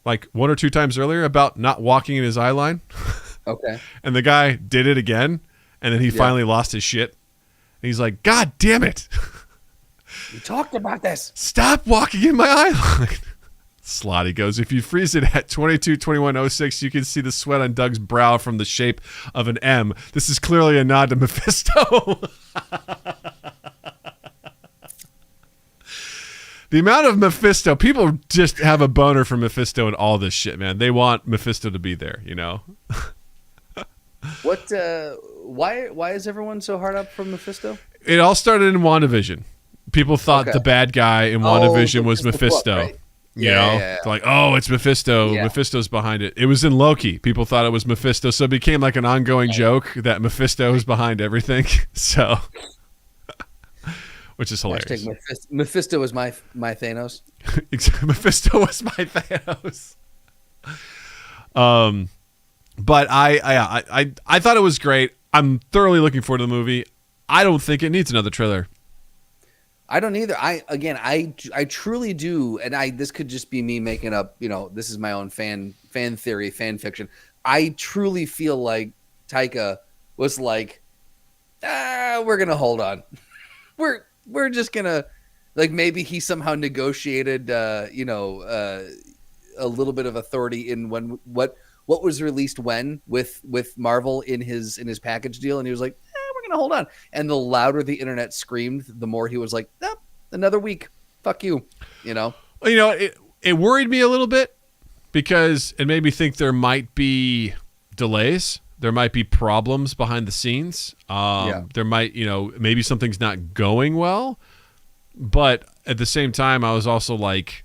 like 1 or 2 times earlier, about not walking in his eye line. Okay. And the guy did it again, and then he finally lost his shit. And he's like, God damn it. We talked about this. Stop walking in my eye line. Slotty goes, if you freeze it at 22:21:06, you can see the sweat on Doug's brow from the shape of an M. This is clearly a nod to Mephisto. The amount of Mephisto, people just have a boner for Mephisto and all this shit, man. They want Mephisto to be there, you know? Why is everyone so hard up for Mephisto? It all started in WandaVision. People thought the bad guy in WandaVision was Mephisto. Book, right? You know? Yeah. Like, oh, it's Mephisto. Yeah. Mephisto's behind it. It was in Loki. People thought it was Mephisto, so it became like an ongoing joke that Mephisto is behind everything. So, which is hilarious. Mephisto was my Thanos. Mephisto was my Thanos. But I thought it was great. I'm thoroughly looking forward to the movie. I don't think it needs another trailer. I don't either. I truly do, and this could just be me making up. You know, this is my own fan theory, fan fiction. I truly feel like Taika was like, we're gonna hold on. We're just gonna, like, maybe he somehow negotiated, a little bit of authority in what was released when with Marvel in his package deal, and he was like, we're gonna hold on. And the louder the internet screamed, the more he was like, another week, fuck you, you know. Well, you know, it worried me a little bit because it made me think there might be delays. There might be problems behind the scenes. There might, maybe something's not going well. But at the same time, I was also like,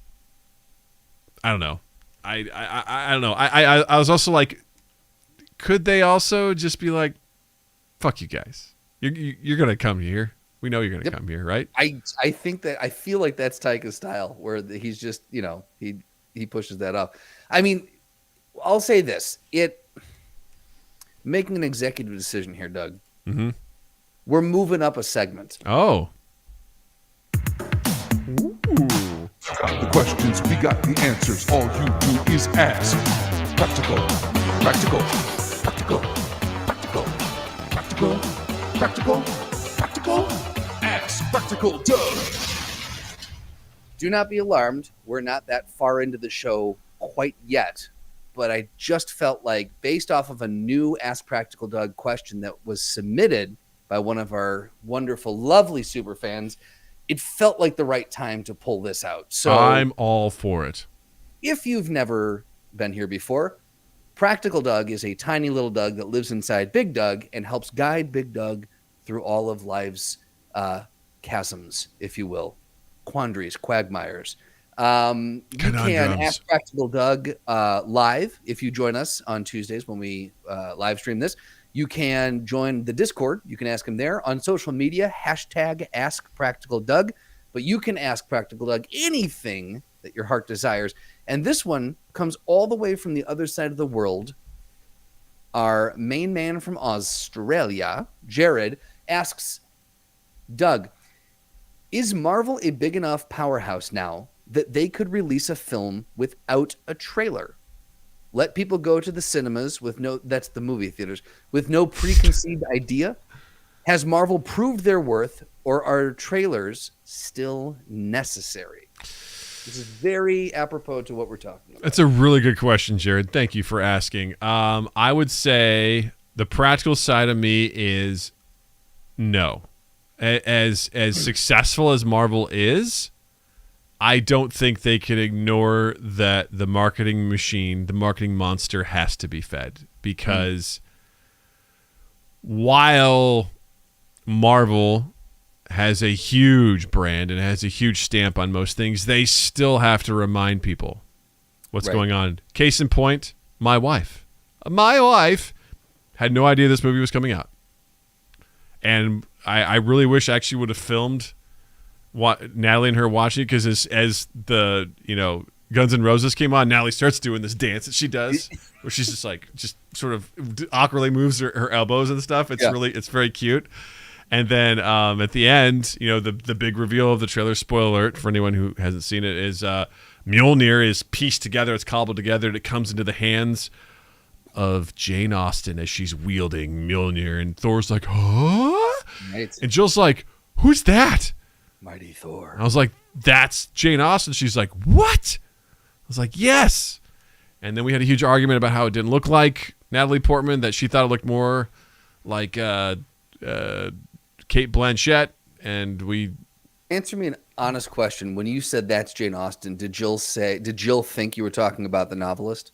I don't know. I don't know. I was also like, could they also just be like, fuck you guys. You're going to come here. We know you're going to come here, right? I think that, I feel like that's Taika's style, where he's just, he pushes that off. I mean, I'll say this. Making an executive decision here, Doug. Mm-hmm. We're moving up a segment. Oh. Ooh. Got the questions, we got the answers. All you do is ask. Practical, practical, practical, practical, practical, practical, practical. Ask Practical Doug. Do not be alarmed. We're not that far into the show quite yet. But I just felt like, based off of a new Ask Practical Doug question that was submitted by one of our wonderful, lovely super fans, it felt like the right time to pull this out. So I'm all for it. If you've never been here before, Practical Doug is a tiny little Doug that lives inside Big Doug and helps guide Big Doug through all of life's chasms, if you will, quandaries, quagmires. You can ask Practical Doug live if you join us on Tuesdays when we live stream this. You can join the Discord. You can ask him there. On social media, #AskPracticalDoug. But you can ask Practical Doug anything that your heart desires. And this one comes all the way from the other side of the world. Our main man from Australia, Jared, asks, Doug, is Marvel a big enough powerhouse now that they could release a film without a trailer? Let people go to the cinemas that's the movie theaters, with no preconceived idea? Has Marvel proved their worth, or are trailers still necessary? This is very apropos to what we're talking about. That's a really good question, Jared. Thank you for asking. I would say the practical side of me is no. As successful as Marvel is, I don't think they can ignore that the marketing machine, the marketing monster, has to be fed. Because while Marvel has a huge brand and has a huge stamp on most things, they still have to remind people what's going on. Case in point, my wife. My wife had no idea this movie was coming out. And I really wish I actually would have filmed Natalie and her watching it, because as the Guns N' Roses came on, Natalie starts doing this dance that she does, where she's just sort of awkwardly moves her elbows and stuff. It's very cute. And then at the end, the big reveal of the trailer, spoiler alert for anyone who hasn't seen it, is Mjolnir is pieced together, it's cobbled together, and it comes into the hands of Jane Austen as she's wielding Mjolnir. And Thor's like, huh? Right. And Jill's like, who's that? Mighty Thor. And I was like, that's Jane Austen. She's like, what? I was like, yes. And then we had a huge argument about how it didn't look like Natalie Portman, that she thought it looked more like Kate Blanchett. And we... Answer me an honest question. When you said that's Jane Austen, did Jill think you were talking about the novelist?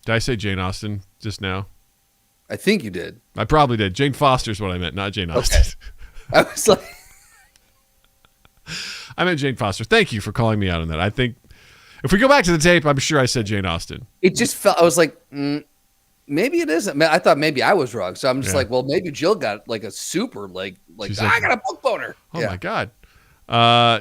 Did I say Jane Austen just now? I think you did. I probably did. Jane Foster's what I meant, not Jane Austen. Okay. I was like... I meant Jane Foster. Thank you for calling me out on that. I think if we go back to the tape, I'm sure I said Jane Austen. It just felt... I was like, maybe it isn't. I thought maybe I was wrong. So I'm just like, well, maybe Jill got like a super, like I got a book boner. Oh, my God.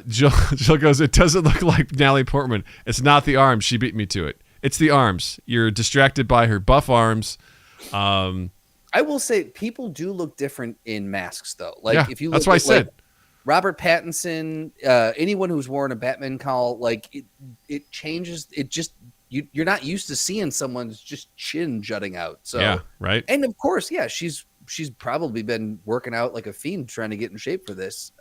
Jill goes, it doesn't look like Natalie Portman. It's not the arms. She beat me to it. It's the arms. You're distracted by her buff arms. I will say people do look different in masks, though. Like if you look that's what I said. Like, Robert Pattinson, anyone who's worn a Batman cowl, like it changes. It just you're not used to seeing someone's just chin jutting out. So yeah, right. And of course, she's probably been working out like a fiend trying to get in shape for this.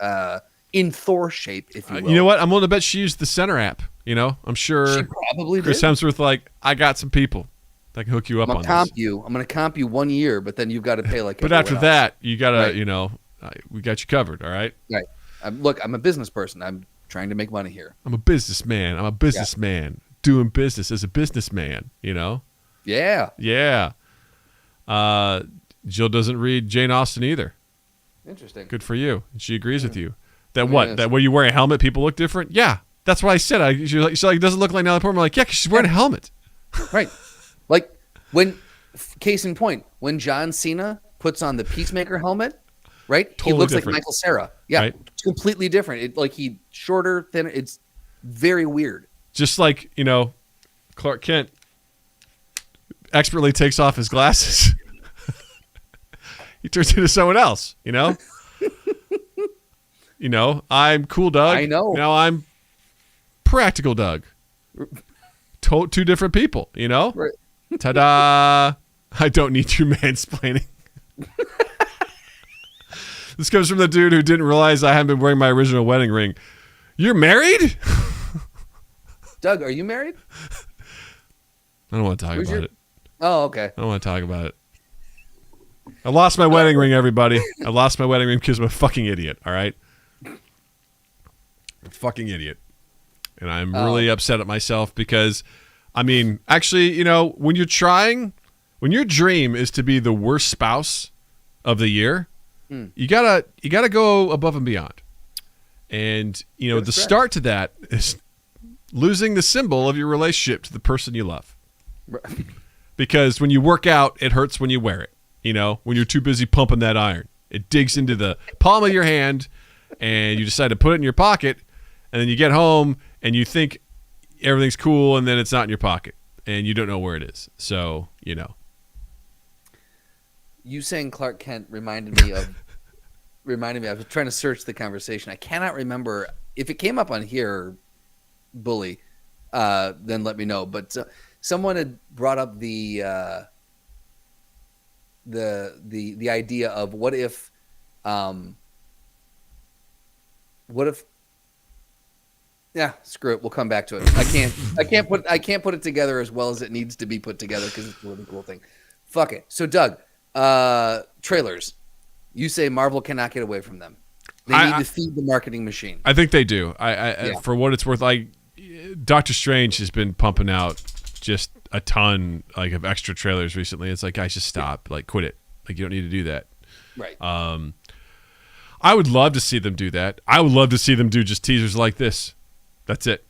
In Thor shape, if you will. You know what? I'm willing to bet she used the center app. I'm sure she probably Chris did. Hemsworth, like, I got some people that can hook you up on this. I'm going to comp you 1 year, but then you've got to pay like. But after that, you got to, right. We got you covered. All right. Right. Look, I'm a business person. I'm trying to make money here. I'm a businessman. Doing business as a businessman. Yeah. Yeah. Jill doesn't read Jane Austen either. Interesting. Good for you. She agrees with you. That what? That when you wear a helmet, people look different? Yeah. That's what I said. She's like, it doesn't look like Natalie Portman. I'm like, yeah, because she's wearing a helmet. Right. Like case in point, when John Cena puts on the Peacemaker helmet, right? Totally he looks different. like Michael Cera. Yeah. Right? Completely different. He shorter, thinner. It's very weird. Just like, Clark Kent expertly takes off his glasses. He turns into someone else, I'm Cool Doug. I know. Now I'm Practical Doug. Two different people, Right. Ta-da! I don't need you mansplaining. This comes from the dude who didn't realize I haven't been wearing my original wedding ring. You're married? Doug, are you married? I don't want to talk about it. Oh, okay. I don't want to talk about it. I lost my wedding ring, everybody. I lost my wedding ring because I'm a fucking idiot, all right? Fucking idiot. And I'm really upset at myself because, actually, when you're trying, when your dream is to be the worst spouse of the year, you gotta go above and beyond. And, the start to that is losing the symbol of your relationship to the person you love. Right. Because when you work out, it hurts when you wear it. When you're too busy pumping that iron, it digs into the palm of your hand and you decide to put it in your pocket, and then you get home and you think everything's cool, and then it's not in your pocket and you don't know where it is. So, You saying Clark Kent reminded me of I was trying to search the conversation. I cannot remember if it came up on here, Bully, then let me know. But someone had brought up the idea of what if screw it, we'll come back to it. I can't put it together as well as it needs to be put together because it's a really cool thing. Fuck it. So Doug, trailers, you say Marvel cannot get away from them. They need to feed the marketing machine. I think they do. For what it's worth, Doctor Strange has been pumping out just a ton of extra trailers recently. It's like, guys, just stop. Quit it. You don't need to do that. Right. I would love to see them do that. I would love to see them do just teasers like this. That's it.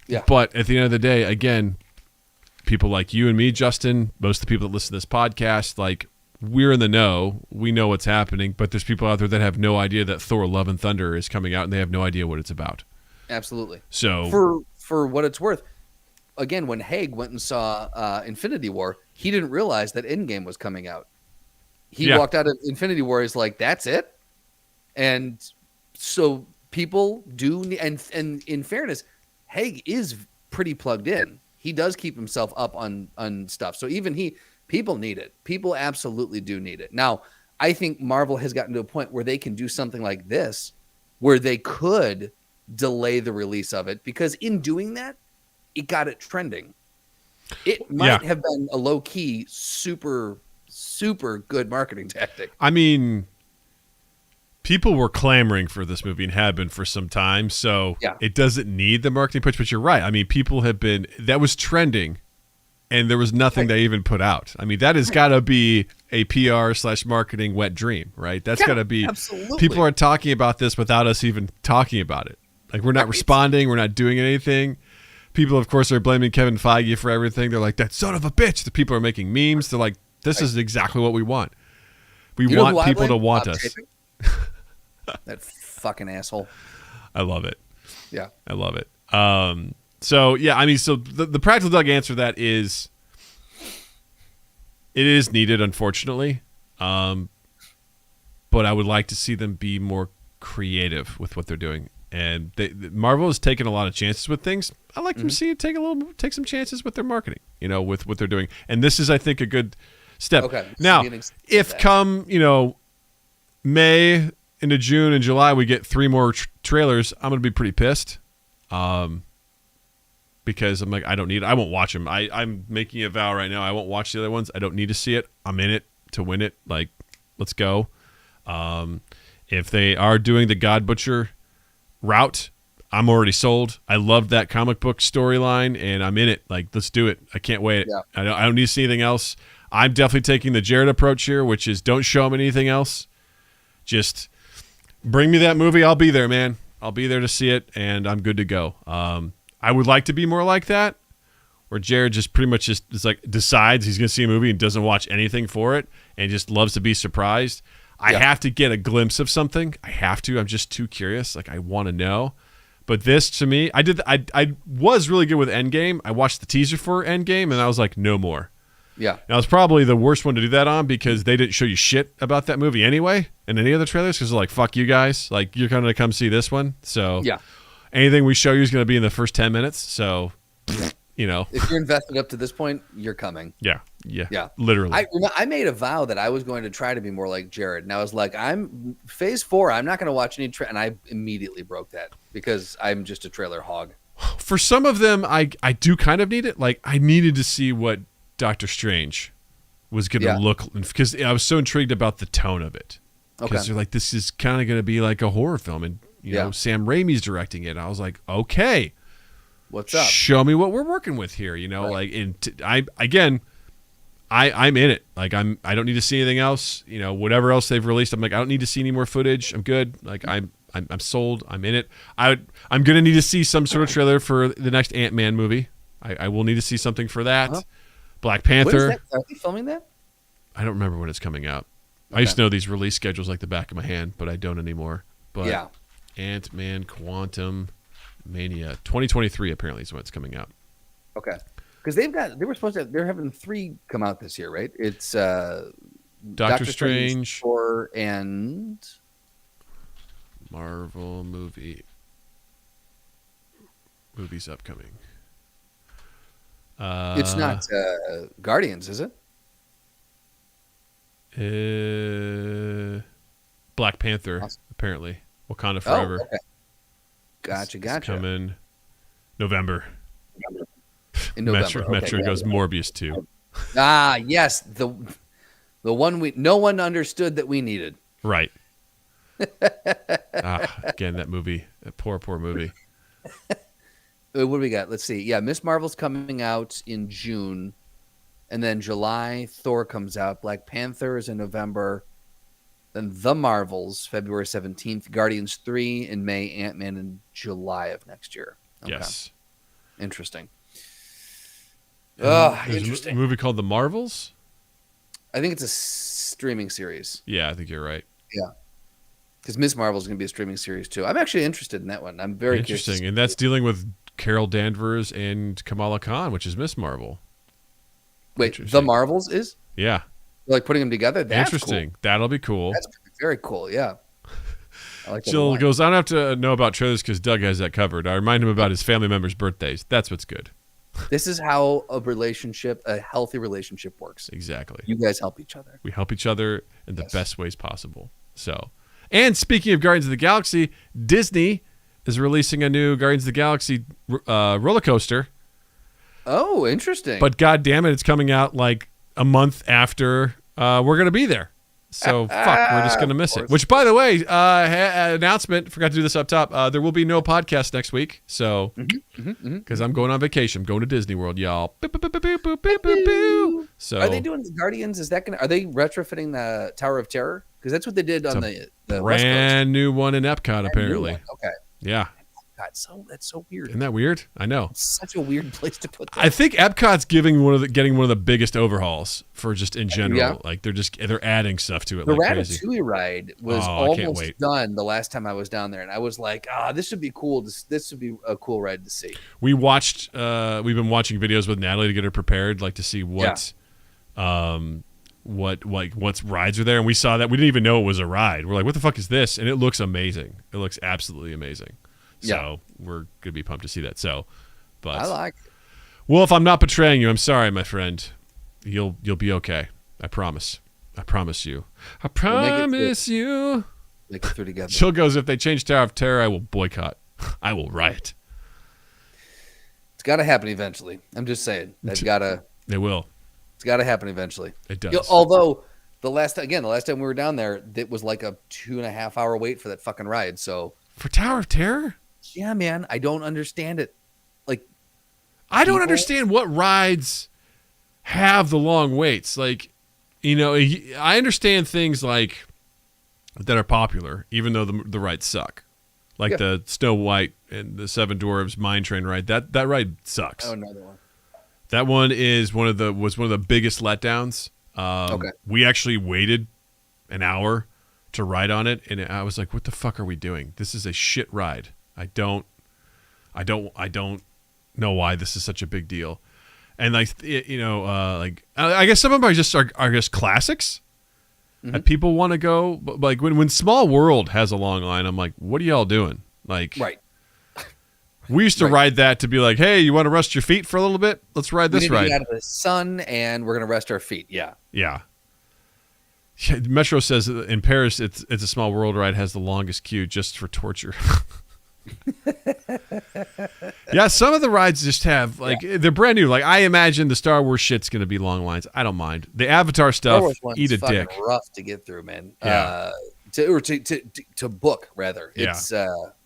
Yeah. But at the end of the day, again, people like you and me, Justin, most of the people that listen to this podcast, we're in the know. We know what's happening, but there's people out there that have no idea that Thor: Love and Thunder is coming out, and they have no idea what it's about. Absolutely. So for what it's worth, again, when Haig went and saw Infinity War, he didn't realize that Endgame was coming out. He walked out of Infinity War. He's like, "That's it." And so people do, and in fairness, Haig is pretty plugged in. He does keep himself up on stuff. So even people need it. People absolutely do need it. Now, I think Marvel has gotten to a point where they can do something like this, where they could delay the release of it, because in doing that, it got it trending. It might have been a low key, super, super good marketing tactic. I mean, people were clamoring for this movie and have been for some time, so it doesn't need the marketing push. But you're right. I mean, people have been, that was trending, and there was nothing they even put out. I mean, that has got to be a PR/marketing wet dream, right? That's got to be. Absolutely. People are talking about this without us even talking about it. Like, we're not responding. We're not doing anything. People, of course, are blaming Kevin Feige for everything. They're like, that son of a bitch. The people are making memes. They're like, this is exactly what we want. We want people to want us. That fucking asshole. I love it. Yeah. I love it. So, yeah, I mean, so the practical Doug answer to that is it is needed, unfortunately. But I would like to see them be more creative with what they're doing. And Marvel has taken a lot of chances with things. I like them to see it take some chances with their marketing, with what they're doing. And this is, I think, a good step. Okay. Now, if come, May into June and July, we get 3 more trailers, I'm going to be pretty pissed. Because I'm like, I don't need it. I won't watch them. I'm making a vow right now. I won't watch the other ones. I don't need to see it. I'm in it to win it. Like, let's go. If they are doing the God Butcher route, I'm already sold. I loved that comic book storyline, and I'm in it. Like, let's do it. I can't wait. Yeah. I don't need to see anything else. I'm definitely taking the Jared approach here, which is don't show him anything else. Just bring me that movie. I'll be there, man. I'll be there to see it, and I'm good to go. I would like to be more like that, where Jared just pretty much just is like decides he's going to see a movie and doesn't watch anything for it and just loves to be surprised. I have to get a glimpse of something. I have to. I'm just too curious. Like, I want to know. But this, to me, I was really good with Endgame. I watched the teaser for Endgame, and I was like, no more. Yeah. Now, it's probably the worst one to do that on because they didn't show you shit about that movie anyway in any of the trailers because they're like, fuck you guys. Like, you're going to come see this one. So anything we show you is going to be in the first 10 minutes. So, if you're invested up to this point, you're coming. Yeah. Literally. I made a vow that I was going to try to be more like Jared. And I was like, I'm phase 4. I'm not going to watch any and I immediately broke that because I'm just a trailer hog. For some of them, I do kind of need it. Like, I needed to see what Doctor Strange was going to look, because I was so intrigued about the tone of it. Because they're like, this is kind of going to be like a horror film. And, Sam Raimi's directing it. I was like, okay. What's up? Show me what we're working with here. Like, I'm in it. Like, I don't need to see anything else. Whatever else they've released, I'm like, I don't need to see any more footage. I'm good. Like, I'm sold. I'm in it. I'm gonna need to see some sort of trailer for the next Ant-Man movie. I will need to see something for that. Uh-huh. Black Panther. Are they filming that? I don't remember when it's coming out. Okay. I used to know these release schedules like the back of my hand, but I don't anymore. But Ant-Man Quantum Mania 2023 apparently is when it's coming out. Okay. Because they're having 3 come out this year, right? It's Doctor Strange, Thor, and Marvel movies upcoming. It's not Guardians, is it? Black Panther, awesome. Apparently. Wakanda Forever. Oh, okay. Gotcha. It's coming November. In November. Metro goes Morbius 2. Ah, yes. The one no one understood that we needed. Right. Again, that movie. That poor movie. What do we got? Let's see. Yeah, Miss Marvel's coming out in June. And then July, Thor comes out. Black Panther is in November. Then The Marvels, February 17th. Guardians 3 in May. Ant-Man in July of next year. Okay. Yes. Interesting. Interesting. A movie called The Marvels? I think it's a streaming series. Yeah, I think you're right. Yeah. Because Miss Marvel is going to be a streaming series too. I'm actually interested in that one. I'm very interesting. And that's dealing with Carol Danvers and Kamala Khan, which is Miss Marvel. Wait, The Marvels is? Yeah. Like putting them together? That's interesting. Cool. That'll be cool. That's very cool, yeah. I like that a Jill lot. goes, I don't have to know about trailers because Doug has that covered. I remind him about his family members' birthdays. That's what's good. This is how a healthy relationship works. Exactly. You guys help each other. We help each other in the best ways possible. So, and speaking of Guardians of the Galaxy, Disney is releasing a new Guardians of the Galaxy roller coaster. Oh, interesting. But God damn it, it's coming out like a month after we're going to be there. So, fuck, we're just going to miss it. Which, by the way, announcement, forgot to do this up top. There will be no podcast next week. So, because I'm going on vacation. I'm going to Disney World, y'all. Boop, boop, boop, boop, boop, boop, boop, boop. So, are they doing the Guardians? Are they retrofitting the Tower of Terror? Because that's what they did on the West Coast. brand new one in Epcot, apparently. Okay. Yeah. God, that's so weird. Isn't that weird? I know. It's such a weird place to put that. I think Epcot's getting one of the biggest overhauls for just in general. Yeah. Like they're adding stuff to it. The like crazy. Ratatouille ride was I can't almost wait. done the last time I was down there, and I was like, this would be cool. This would be a cool ride to see. We watched. We've been watching videos with Natalie to get her prepared, like to see what rides are there, and we saw that we didn't even know it was a ride. We're like, what the fuck is this? And it looks amazing. It looks absolutely amazing. So we're gonna be pumped to see that. So, but I like it. Well, if I'm not betraying you, I'm sorry, my friend. You'll be okay. I promise. I promise you. I promise you. Make it through together. Jill goes, if they change Tower of Terror, I will boycott. I will riot. It's got to happen eventually. I'm just saying. They've got to. They will. It's got to happen eventually. It does. Although the last time we were down there, it was like a 2.5 hour wait for that fucking ride. So For Tower of Terror? yeah, man, I don't understand it. Like, I don't understand what rides have the long waits. Like, I understand things like that are popular, even though the rides suck. Like the Snow White and the Seven Dwarfs Mine Train ride. That ride sucks. Oh, another one. That one was one of the biggest letdowns. We actually waited an hour to ride on it, and I was like, "What the fuck are we doing? This is a shit ride. I don't know why this is such a big deal." And I guess some of them are just classics. And people want to go, but like when Small World has a long line, I'm like, "What are y'all doing?" Like, Right. We used to ride that to be like, "Hey, you want to rest your feet for a little bit? Let's ride this ride." We need to get out of the sun, and we're gonna rest our feet. Yeah. Yeah. Metro says in Paris, it's a Small World ride has the longest queue just for torture. Yeah, some of the rides just have they're brand new. Like I imagine the Star Wars shit's gonna be long lines. I don't mind the Avatar stuff. Eat a dick. Rough to get through, man. Yeah. To book rather. Yeah. It's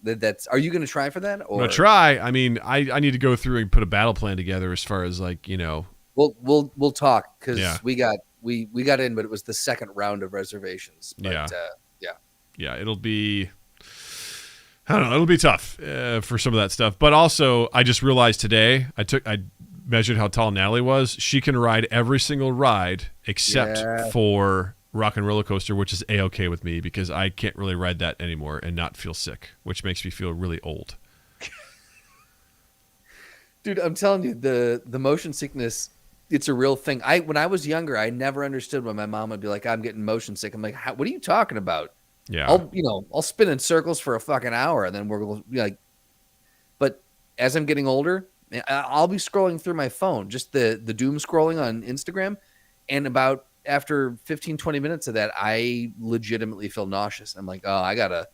that's. Are you gonna try for that? Or I'm gonna try. I mean, I need to go through and put a battle plan together as far as We'll talk because we got in, but it was the second round of reservations. But, yeah, it'll be. I don't know. It'll be tough for some of that stuff. But also, I just realized today, I measured how tall Natalie was. She can ride every single ride except for Rock and Roller Coaster, which is A-okay with me because I can't really ride that anymore and not feel sick, which makes me feel really old. Dude, I'm telling you, the motion sickness, it's a real thing. When I was younger, I never understood when my mom would be like, "I'm getting motion sick." I'm like, "What are you talking about?" Yeah. I'll spin in circles for a fucking hour, and then we're like. But as I'm getting older, I'll be scrolling through my phone, just the doom scrolling on Instagram, and about after 15, 20 minutes of that, I legitimately feel nauseous. I'm like, oh, I gotta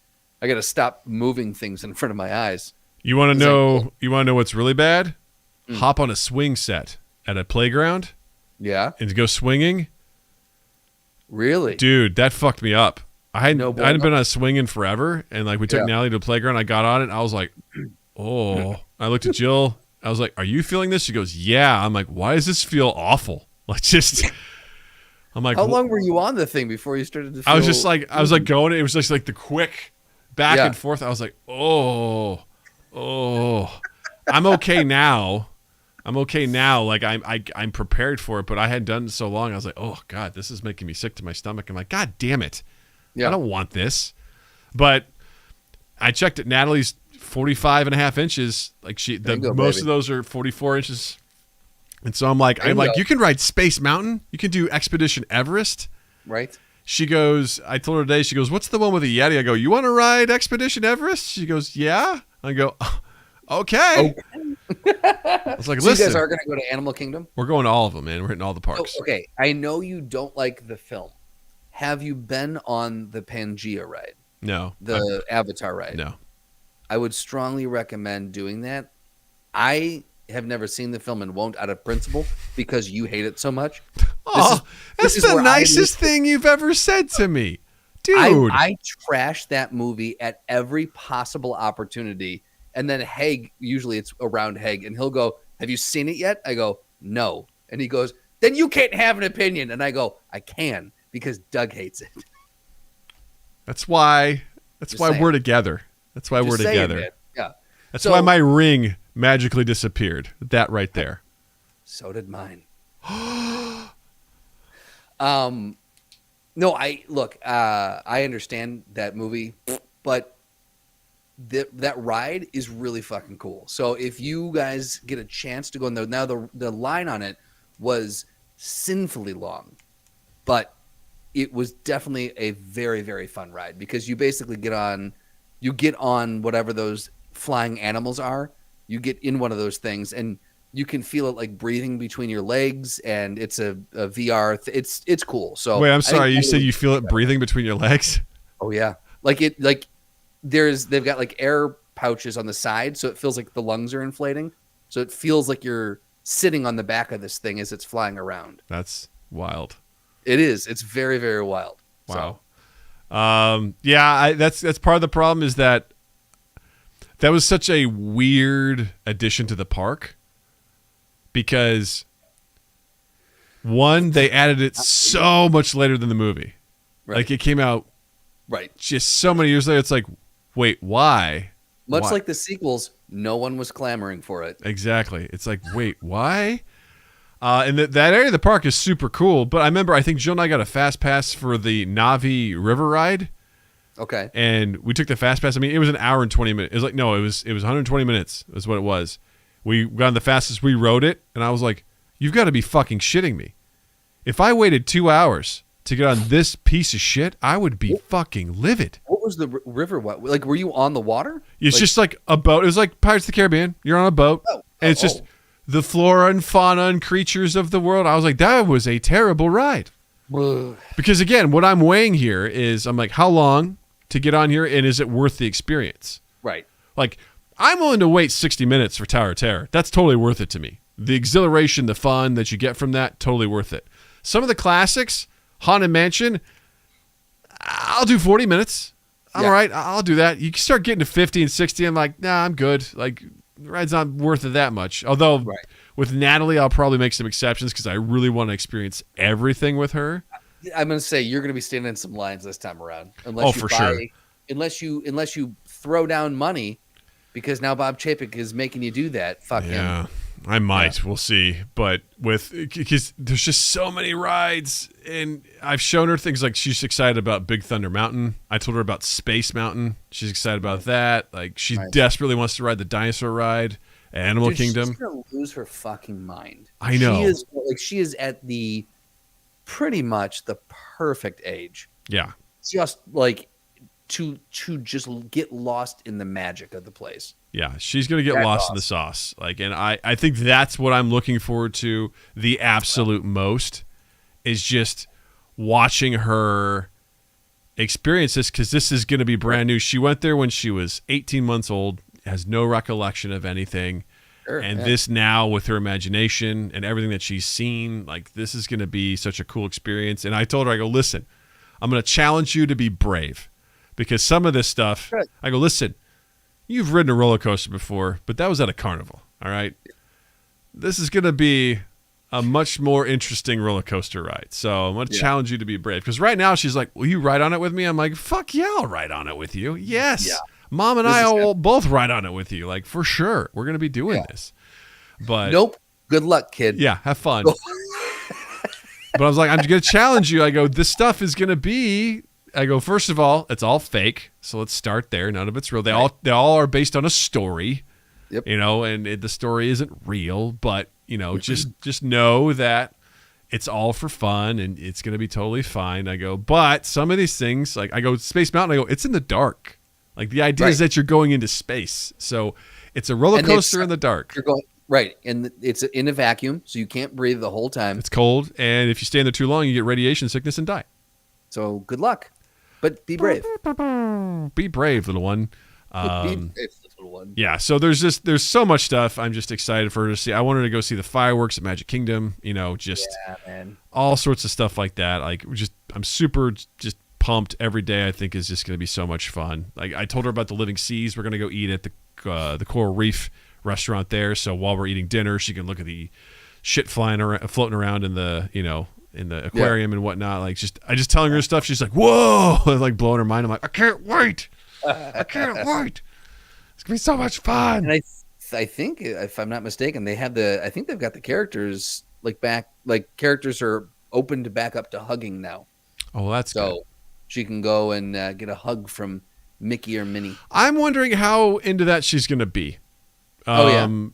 stop moving things in front of my eyes. You want to know? You want to know what's really bad? Hop on a swing set at a playground. Yeah. And go swinging. Really, dude, that fucked me up. I hadn't been on a swing in forever, and like we took Natalie to a playground. I got on it, and I was like, oh. I looked at Jill. I was like, "Are you feeling this?" She goes, "Yeah." I'm like, "Why does this feel awful?" Like just. I'm like, how long were you on the thing before you started to feel... I was like going, it was just like the quick back and forth. I was like, oh, I'm okay now. Like I'm prepared for it, but I hadn't done it so long. I was like, oh God, this is making me sick to my stomach. I'm like, God damn it. I don't want this. But I checked it. Natalie's 45.5 inches. Like most of those are 44 inches. And so I'm like, you can ride Space Mountain. You can do Expedition Everest. Right. She goes, I told her today, she goes, what's the one with the Yeti? I go, you want to ride Expedition Everest? She goes, yeah. I go, okay. I was like, So listen. you guys are going to go to Animal Kingdom? We're going to all of them, man. We're hitting all the parks. Oh, okay. I know you don't like the film. Have you been on the Pangea ride? No. The Avatar ride? No. I would strongly recommend doing that. I have never seen the film and won't out of principle because you hate it so much. Oh, that's the nicest thing you've ever said to me. Dude. I trash that movie at every possible opportunity. And then Haig, usually it's around Haig, and he'll go, have you seen it yet? I go, no. And he goes, then you can't have an opinion. And I go, I can because Doug hates it. That's why saying. we're together. That's why we're together. Man. Yeah. That's why my ring magically disappeared. That right there. So did mine. No, I understand that movie, but that ride is really fucking cool. So if you guys get a chance to go in there, now the line on it was sinfully long, but it was definitely a very, very fun ride because you basically get on whatever those flying animals are. You get in one of those things and you can feel it like breathing between your legs, and it's a VR. It's cool. So wait, I'm sorry. You said you feel it breathing between your legs? Oh yeah, they've got like air pouches on the side, so it feels like the lungs are inflating. So it feels like you're sitting on the back of this thing as it's flying around. That's wild. It is. It's very, very wild. Wow. So. That's part of the problem is that was such a weird addition to the park because one, they added it so much later than the movie. Right. Like it came out right just so many years later. It's like, wait, why? Much Why? like the sequels, no one was clamoring for it. Exactly. It's like, wait, why? And that area of the park is super cool. But I think Jill and I got a fast pass for the Navi River ride. Okay. And we took the fast pass. I mean, it was an hour and 20 minutes. It was like, no, it was 120 minutes is what it was. We got on the fastest. We rode it. And I was like, you've got to be fucking shitting me. If I waited 2 hours to get on this piece of shit, I would be fucking livid. What was the river? Like, were you on the water? It's just like a boat. It was like Pirates of the Caribbean. You're on a boat. And it's just the flora and fauna and creatures of the world. I was like, that was a terrible ride. Because again, what I'm weighing here is I'm like, how long to get on here, and is it worth the experience? Right. Like, I'm willing to wait 60 minutes for Tower of Terror. That's totally worth it to me. The exhilaration, the fun that you get from that, totally worth it. Some of the classics, Haunted Mansion, I'll do 40 minutes. I'm all right. I'll do that. You can start getting to 50 and 60. I'm like, nah, I'm good. Like, the ride's not worth it that much. Although, with Natalie, I'll probably make some exceptions because I really want to experience everything with her. I'm going to say you're going to be standing in some lines this time around. Sure. Unless you throw down money, because now Bob Chapek is making you do that. Fuck him. Yeah, I might. We'll see. But because there's just so many rides, and I've shown her things like she's excited about Big Thunder Mountain. I told her about Space Mountain. She's excited about that. Like she desperately wants to ride the dinosaur ride at Animal Kingdom. She's going to lose her fucking mind. I know. She is at the pretty much the perfect age. Yeah. Just like to just get lost in the magic of the place. Yeah, she's going to get lost in the sauce. Like, and I think that's what I'm looking forward to the absolute most is just watching her experience this because this is going to be brand new. She went there when she was 18 months old, has no recollection of anything. Sure, and this now with her imagination and everything that she's seen, like this is going to be such a cool experience. And I told her, I go, listen, I'm going to challenge you to be brave because some of this stuff, I go, listen, you've ridden a roller coaster before, but that was at a carnival. All right. This is going to be a much more interesting roller coaster ride. So I'm going to challenge you to be brave because right now she's like, will you ride on it with me? I'm like, fuck yeah, I'll ride on it with you. Yes. Yeah. Mom and I will both ride on it with you. Like, for sure. We're going to be doing this. But nope. Good luck, kid. Yeah, have fun. But I was like, I'm going to challenge you. I go, this stuff is going to be, I go, first of all, it's all fake. So let's start there. None of it's real. They all are based on a story. Yep. You know, and the story isn't real, but, you know, just know that it's all for fun and it's going to be totally fine. I go, but some of these things, like I go Space Mountain, I go, it's in the dark. Like the idea is that you're going into space. So it's a roller coaster in the dark. You're going right. And it's in a vacuum. So you can't breathe the whole time. It's cold. And if you stay in there too long, you get radiation sickness and die. So good luck, but be brave. Be brave, little one. Be brave, little one. Yeah. So there's so much stuff. I'm just excited for her to see. I wanted to go see the fireworks at Magic Kingdom, just man. all sorts of stuff like that. Like I'm super just pumped every day. I think is just going to be so much fun. Like I told her about the Living Seas. We're going to go eat at the Coral Reef restaurant there. So while we're eating dinner, she can look at the shit floating around in the in the aquarium and whatnot. Like I just telling her stuff. She's like, whoa, like blowing her mind. I'm like, I can't wait. I can't wait. It's gonna be so much fun. And I think if I'm not mistaken, I think they've got the characters characters are open to back up to hugging now. Oh, well, that's good. She can go and get a hug from Mickey or Minnie. I'm wondering how into that she's going to be. I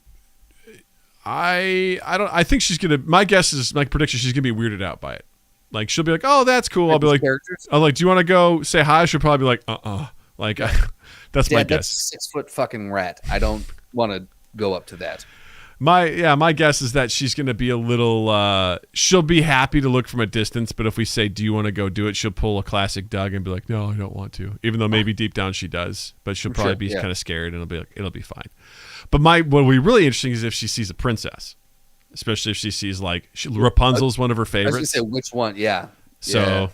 think she's going to, my prediction, she's going to be weirded out by it. Like she'll be like, oh, that's cool. I'll be like, characters? I'm like, do you want to go say hi? She'll probably be like, Like that's my guess. That's 6-foot fucking rat. I don't want to go up to that. My guess is that she's going to be a little, she'll be happy to look from a distance, but if we say, do you want to go do it? She'll pull a classic Doug and be like, no, I don't want to, even though maybe deep down she does, but she'll probably be kind of scared and it'll be fine. But what will be really interesting is if she sees a princess, especially if she sees Rapunzel's one of her favorites. I was going to say which one. Yeah. So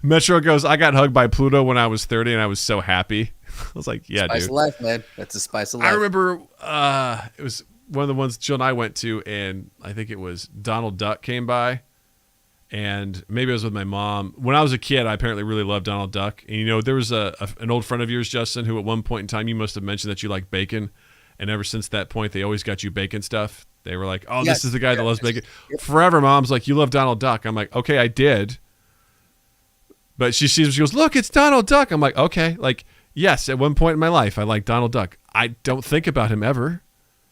Metro goes, I got hugged by Pluto when I was 30 and I was so happy. I was like, yeah, spice dude. Of life, man. That's a spice of life. I remember it was one of the ones Jill and I went to, and I think it was Donald Duck came by, and maybe I was with my mom. When I was a kid, I apparently really loved Donald Duck. And, there was an old friend of yours, Justin, who at one point in time you must have mentioned that you like bacon, and ever since that point, they always got you bacon stuff. They were like, oh, this is the guy that loves bacon. Yep. Forever, Mom's like, you love Donald Duck. I'm like, okay, I did. But she goes, look, it's Donald Duck. I'm like, okay. Like, yes, at one point in my life, I liked Donald Duck. I don't think about him ever.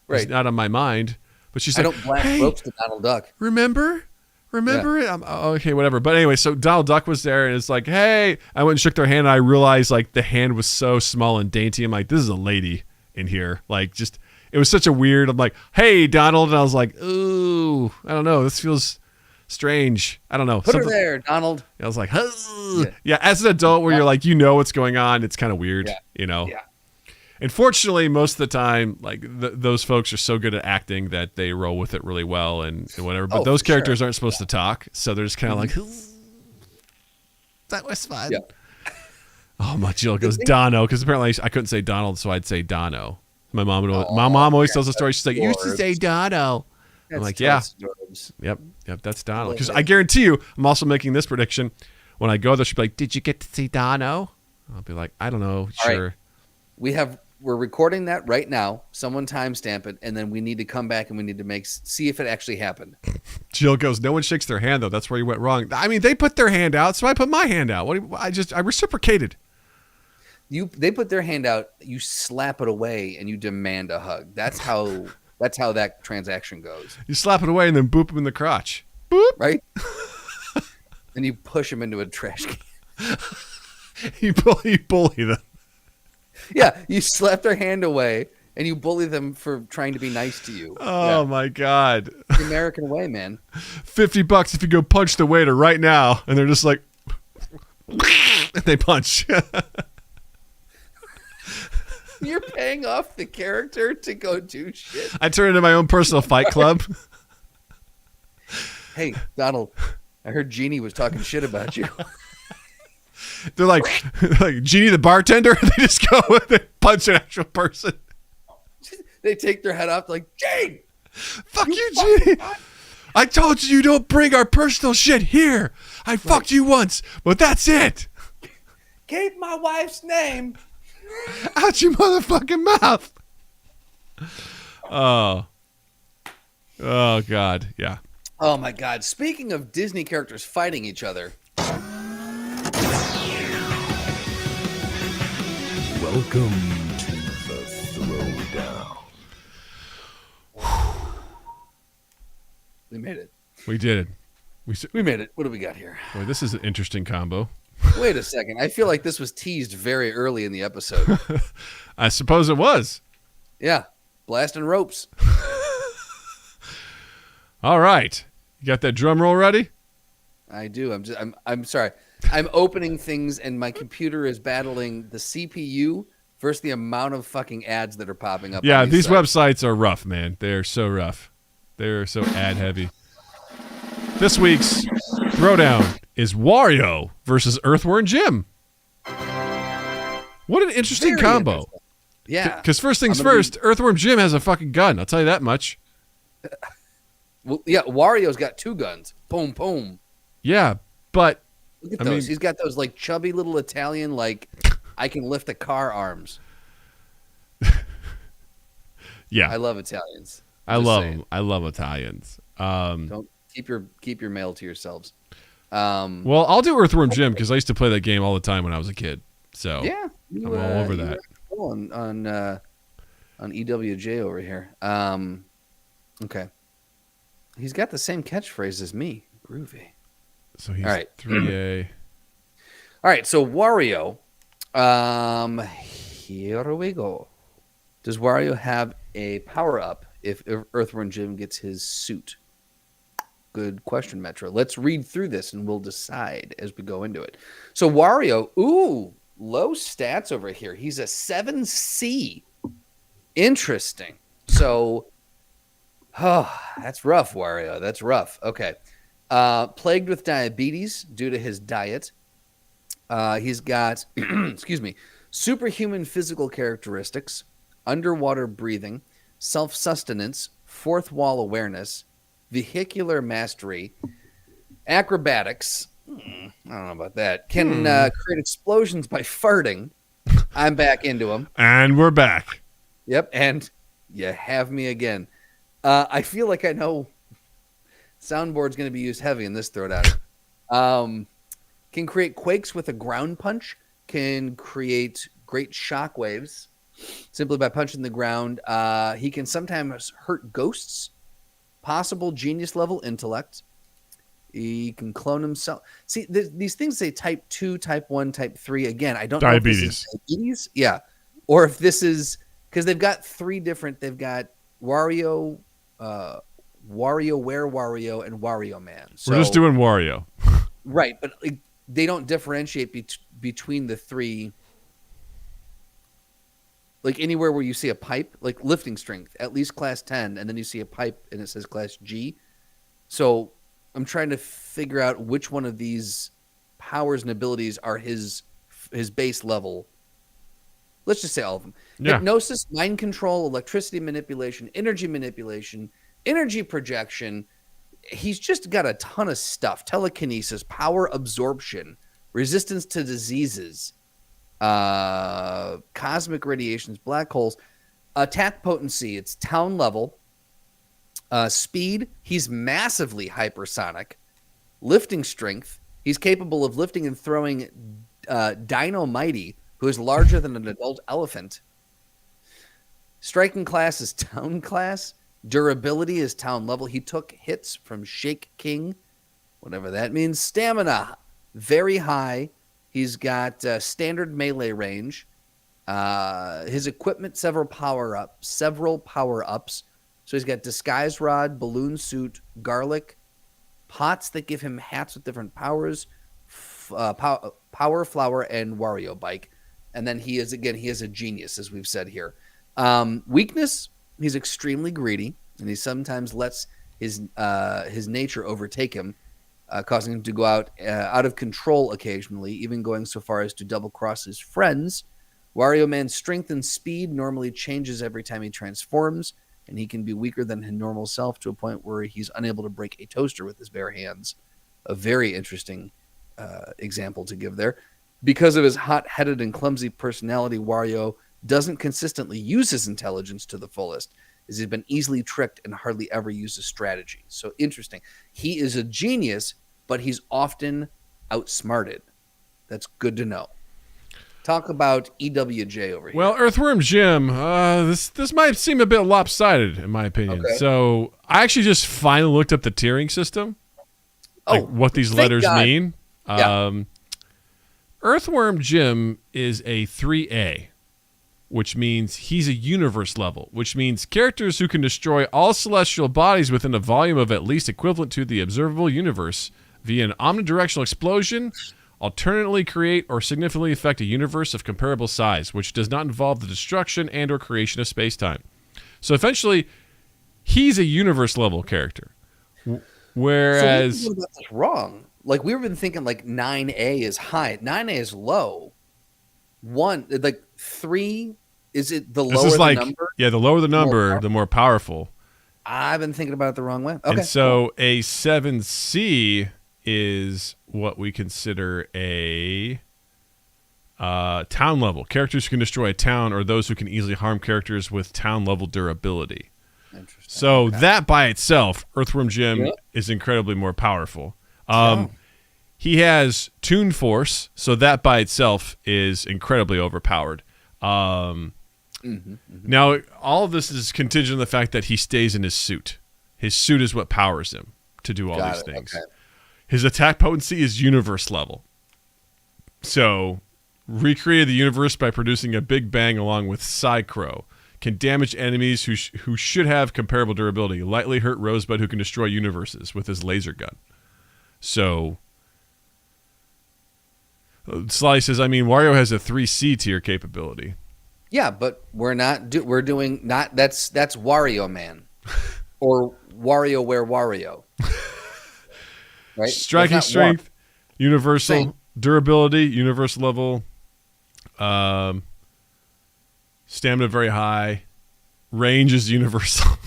Right. He's not on my mind. But she's like, I don't black ropes to Donald Duck. Remember it? Okay, whatever. But anyway, so Donald Duck was there, and it's like, hey. I went and shook their hand, and I realized, like, the hand was so small and dainty. I'm like, this is a lady in here. Like, just, it was such a weird, I'm like, hey, Donald. And I was like, ooh, I don't know. This feels strange. I don't know. Put her there, Donald. I was like, yeah. As an adult, where you're like, what's going on. It's kind of weird, Yeah. And fortunately, most of the time, like those folks are so good at acting that they roll with it really well and whatever. But those characters aren't supposed to talk, so they're just kind of like, that was fun. Yeah. Oh, my Jill goes Dono, because apparently I couldn't say Donald, so I'd say Dono. My mom always tells a story. She's like, you used to say Dono. I'm like, yeah. Yep, that's Dono. Because I guarantee you, I'm also making this prediction. When I go there, she'll be like, did you get to see Dono? I'll be like, I don't know. Sure. Right. We're recording that right now. Someone timestamp it, and then we need to come back and we need to see if it actually happened. Jill goes, no one shakes their hand, though. That's where you went wrong. I mean, they put their hand out, so I put my hand out. I reciprocated. They put their hand out, you slap it away, and you demand a hug. That's how that transaction goes. You slap it away and then boop them in the crotch. Boop. Right? And you push them into a trash can. You bully them. Yeah, you slap their hand away and you bully them for trying to be nice to you. Oh, my God. The American way, man. $50 if you go punch the waiter right now. And they're just like, and they punch. You're paying off the character to go do shit. I turn into my own personal fight club. Hey, Donald, I heard Jeannie was talking shit about you. They're like Jeannie the bartender. They just go and they punch an actual person. They take their head off like, Jane! Fuck you, Jeannie! I told you don't bring our personal shit here. I fucked you once, but that's it. Keep my wife's name out your motherfucking mouth. Oh, God, yeah. Oh, my God. Speaking of Disney characters fighting each other. Welcome to the Throwdown. We made it. We did it. We made it. What do we got here? Boy, this is an interesting combo. Wait a second. I feel like this was teased very early in the episode. I suppose it was. Yeah. Blasting ropes. All right. You got that drum roll ready? I do. I'm sorry. I'm opening things and my computer is battling the CPU versus the amount of fucking ads that are popping up. Yeah, on these sites. websites are rough, man. They're so rough. They're so ad heavy. This week's throwdown is Wario versus Earthworm Jim. What an interesting Very combo. interesting. Yeah. Because first things first, Earthworm Jim has a fucking gun. I'll tell you that much. Well, yeah, Wario's got 2 guns. Boom, boom. Yeah, but Look at I those. mean- He's got those like chubby little Italian, like I can lift a car arms. yeah, I love Italians. I Just love saying. them. I love Italians. Don't keep your mail to yourselves. Well, I'll do Earthworm Jim because I used to play that game all the time when I was a kid. So yeah, I'm all over you that. were cool on EWJ over here. Okay. He's got the same catchphrase as me. Groovy. So he's All right. 3A. All right, so Wario. Here we go. Does Wario have a power up if Earthworm Jim gets his suit? Good question, Metro. Let's read through this and we'll decide as we go into it. So Wario, low stats over here. He's a 7C. Interesting. So, that's rough, Wario. That's rough. Okay. Plagued with diabetes due to his diet. He's got, excuse me, superhuman physical characteristics, underwater breathing, self-sustenance, fourth wall awareness, vehicular mastery, acrobatics. I don't know about that. Can create explosions by farting. I'm back into him. And we're back. Yep, and you have me again. I feel like I know soundboard's going to be used heavy in this throwdown. Can create quakes with a ground punch. Can create great shock waves simply by punching the ground. He can sometimes hurt ghosts. Possible genius level intellect. He can clone himself. See, these things say type 2, type 1, type 3. Again, I don't know if this is diabetes. Yeah. Or if this is, because they've got 3 different, they've got Wario, Wario, and Wario Man. So, We're just doing Wario. right, but like, they don't differentiate between the 3. Like anywhere where you see a pipe, like lifting strength, at least class 10, and then you see a pipe and it says class G. So I'm trying to figure out which one of these powers and abilities are his base level. Let's just say all of them. Yeah. Hypnosis, mind control, electricity manipulation, energy projection. He's just got a ton of stuff. Telekinesis, power absorption, resistance to diseases, cosmic radiations, black holes, attack potency. It's town level. Speed. He's massively hypersonic. Lifting strength. He's capable of lifting and throwing Dino Mighty, who is larger than an adult elephant. Striking class is town class. Durability is town level. He took hits from Shake King, whatever that means. Stamina, very high. He's got standard melee range. His equipment, several power-ups. So he's got Disguise Rod, Balloon Suit, Garlic, pots that give him hats with different powers, Power Flower, and Wario Bike. And then he is a genius, as we've said here. Weakness, he's extremely greedy, and he sometimes lets his nature overtake him, causing him to go out of control occasionally, even going so far as to double-cross his friends. Wario Man's strength and speed normally changes every time he transforms, and he can be weaker than his normal self to a point where he's unable to break a toaster with his bare hands. A very interesting example to give there. Because of his hot-headed and clumsy personality, Wario doesn't consistently use his intelligence to the fullest, as he's been easily tricked and hardly ever uses strategy. So interesting. He is a genius, but he's often outsmarted. That's good to know. Talk about EWJ over here. Well, Earthworm Jim, this might seem a bit lopsided in my opinion. Okay. So I actually just finally looked up the tiering system. like what these thank letters God. mean. Yeah. Earthworm Jim is a 3A, which means he's a universe level, which means characters who can destroy all celestial bodies within a volume of at least equivalent to the observable universe via an omnidirectional explosion, alternately create or significantly affect a universe of comparable size, which does not involve the destruction and or creation of space-time. So eventually, he's a universe level character. Whereas... So we got this wrong. Like, we've been thinking like 9A is high. 9A is low. 3, is it the This lower is the like, number? yeah, the lower the number, the more powerful. I've been thinking about it the wrong way. Okay. And so a 7C is what we consider a town level. Characters who can destroy a town or those who can easily harm characters with town level durability. Interesting. So that by itself, Earthworm Jim is incredibly more powerful. He has Toon Force, so that by itself is incredibly overpowered. Now, all of this is contingent on the fact that he stays in his suit. His suit is what powers him to do all these things. Okay. His attack potency is universe level. So, recreated the universe by producing a Big Bang along with Psy-Crow. Can damage enemies who should have comparable durability. Lightly hurt Rosebud, who can destroy universes with his laser gun. So, Sly says, I mean, Wario has a 3C tier capability. Yeah, but we're not. We're doing not. That's Wario Man, or WarioWare Wario. Right. Striking strength, universal durability, universal level. Stamina very high. Range is universal.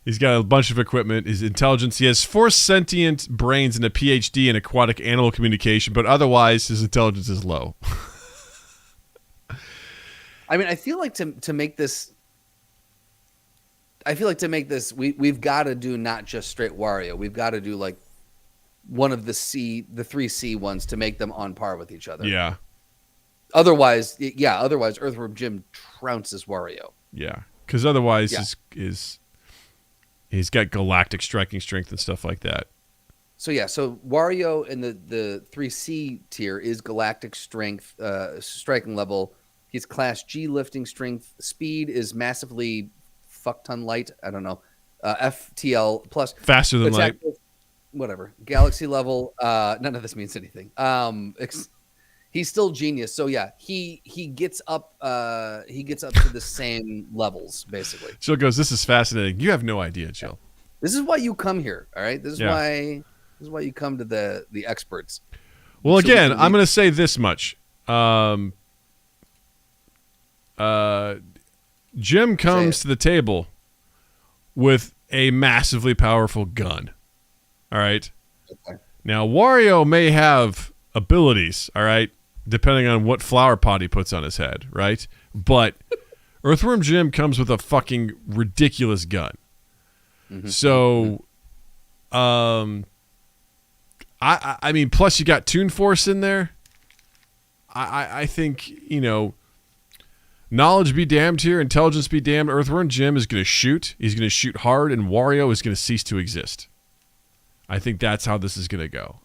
He's got a bunch of equipment. His intelligence. He has 4 sentient brains and a PhD in aquatic animal communication, but otherwise his intelligence is low. I mean, I feel like to make this. We've got to do not just straight Wario. We've got to do like one of the 3C ones to make them on par with each other. Yeah. Otherwise, Earthworm Jim trounces Wario. Yeah, because otherwise he's got galactic striking strength and stuff like that. So Wario in the 3C tier is galactic strength, striking level. He's class G lifting strength. Speed is massively fuck-ton light. I don't know. FTL plus. Faster than light. Whatever. Galaxy level. None of this means anything. He's still genius. So yeah, he gets up to the same levels basically. Jill goes, "This is fascinating. You have no idea, Jill. This is why you come here. All right. This is why you come to the experts. Well, again, I'm going to say this much. Jim comes to the table with a massively powerful gun. All right. Okay. Now, Wario may have abilities, all right, depending on what flower pot he puts on his head, right? But Earthworm Jim comes with a fucking ridiculous gun. Mm-hmm. So, I mean, plus you got Toon Force in there. I think, knowledge be damned here, intelligence be damned. Earthworm Jim is going to shoot. He's going to shoot hard, and Wario is going to cease to exist. I think that's how this is going to go.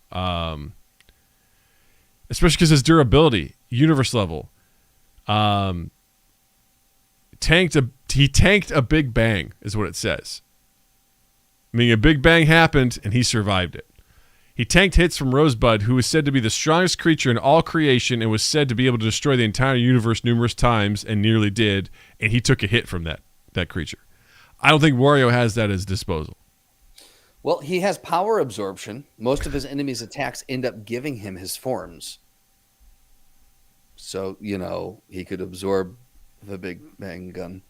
Especially because his durability, universe level, he tanked a Big Bang, is what it says. I mean, a Big Bang happened, and he survived it. He tanked hits from Rosebud, who was said to be the strongest creature in all creation and was said to be able to destroy the entire universe numerous times, and nearly did, and he took a hit from that creature. I don't think Wario has that at his disposal. Well, he has power absorption. Most of his enemies' attacks end up giving him his forms. So, he could absorb the Big Bang gun.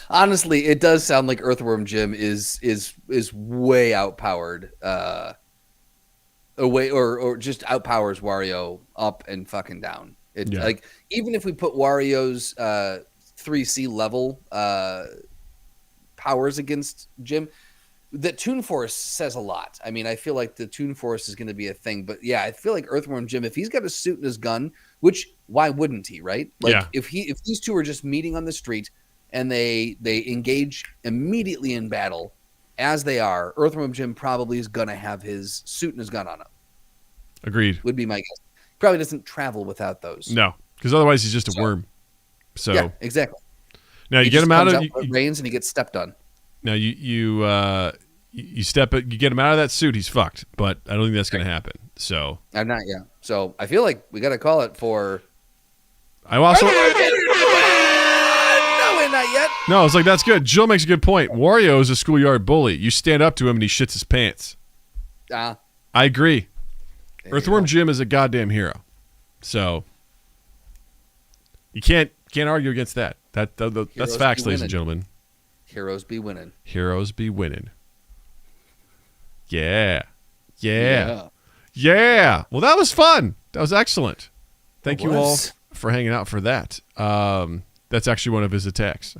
Honestly, it does sound like Earthworm Jim is way outpowered, or just outpowers Wario up and fucking down. Like, even if we put Wario's 3C level powers against Jim, the Toon Force says a lot. I mean, I feel like the Toon Force is going to be a thing, but yeah, I feel like Earthworm Jim, if he's got a suit and his gun, which why wouldn't he, right? Like if these two are just meeting on the street and they engage immediately in battle. As they are, Earthworm Jim probably is going to have his suit and his gun on him. Agreed. Would be my guess. Probably doesn't travel without those. No, because otherwise he's just a worm. So yeah, exactly. Now you get him out of reins and he gets stepped on. Now you get him out of that suit, he's fucked. But I don't think that's going to happen. So I'm not yet. So I feel like we got to call it for. I also. No, not yet. No, it's like that's good. Jill makes a good point. Wario is a schoolyard bully. You stand up to him and he shits his pants. I agree. Earthworm Jim is a goddamn hero. So you can't argue against that. That's facts, ladies and gentlemen. Heroes be winning. Heroes be winning. Yeah. Well, that was fun. That was excellent. Thank you all for hanging out for that. That's actually one of his attacks.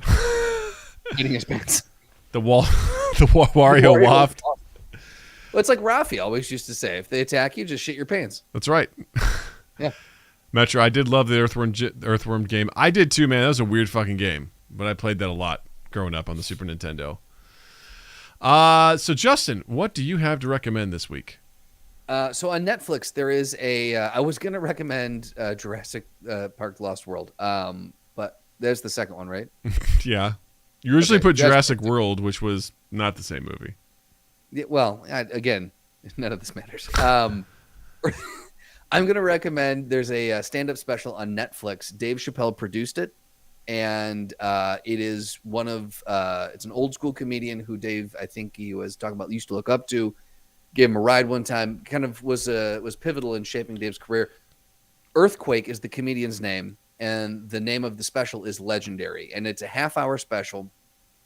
Eating his pants. The Wario waft. Well, it's like Rafi always used to say, if they attack you, just shit your pants. That's right. Yeah. Metro, I did love the Earthworm game. I did too, man. That was a weird fucking game. But I played that a lot growing up on the Super Nintendo. So, Justin, what do you have to recommend this week? So on Netflix, there is I was going to recommend Jurassic Park Lost World. But there's the second one, right? Yeah. You originally put Jurassic World, which was not the same movie. Yeah, well, again, none of this matters. I'm going to recommend, there's a stand-up special on Netflix. Dave Chappelle produced it, and it is it's an old school comedian who Dave, I think he was talking about, used to look up to, gave him a ride one time, kind of was pivotal in shaping Dave's career. Earthquake is the comedian's name, and the name of the special is Legendary, and it's a half-hour special,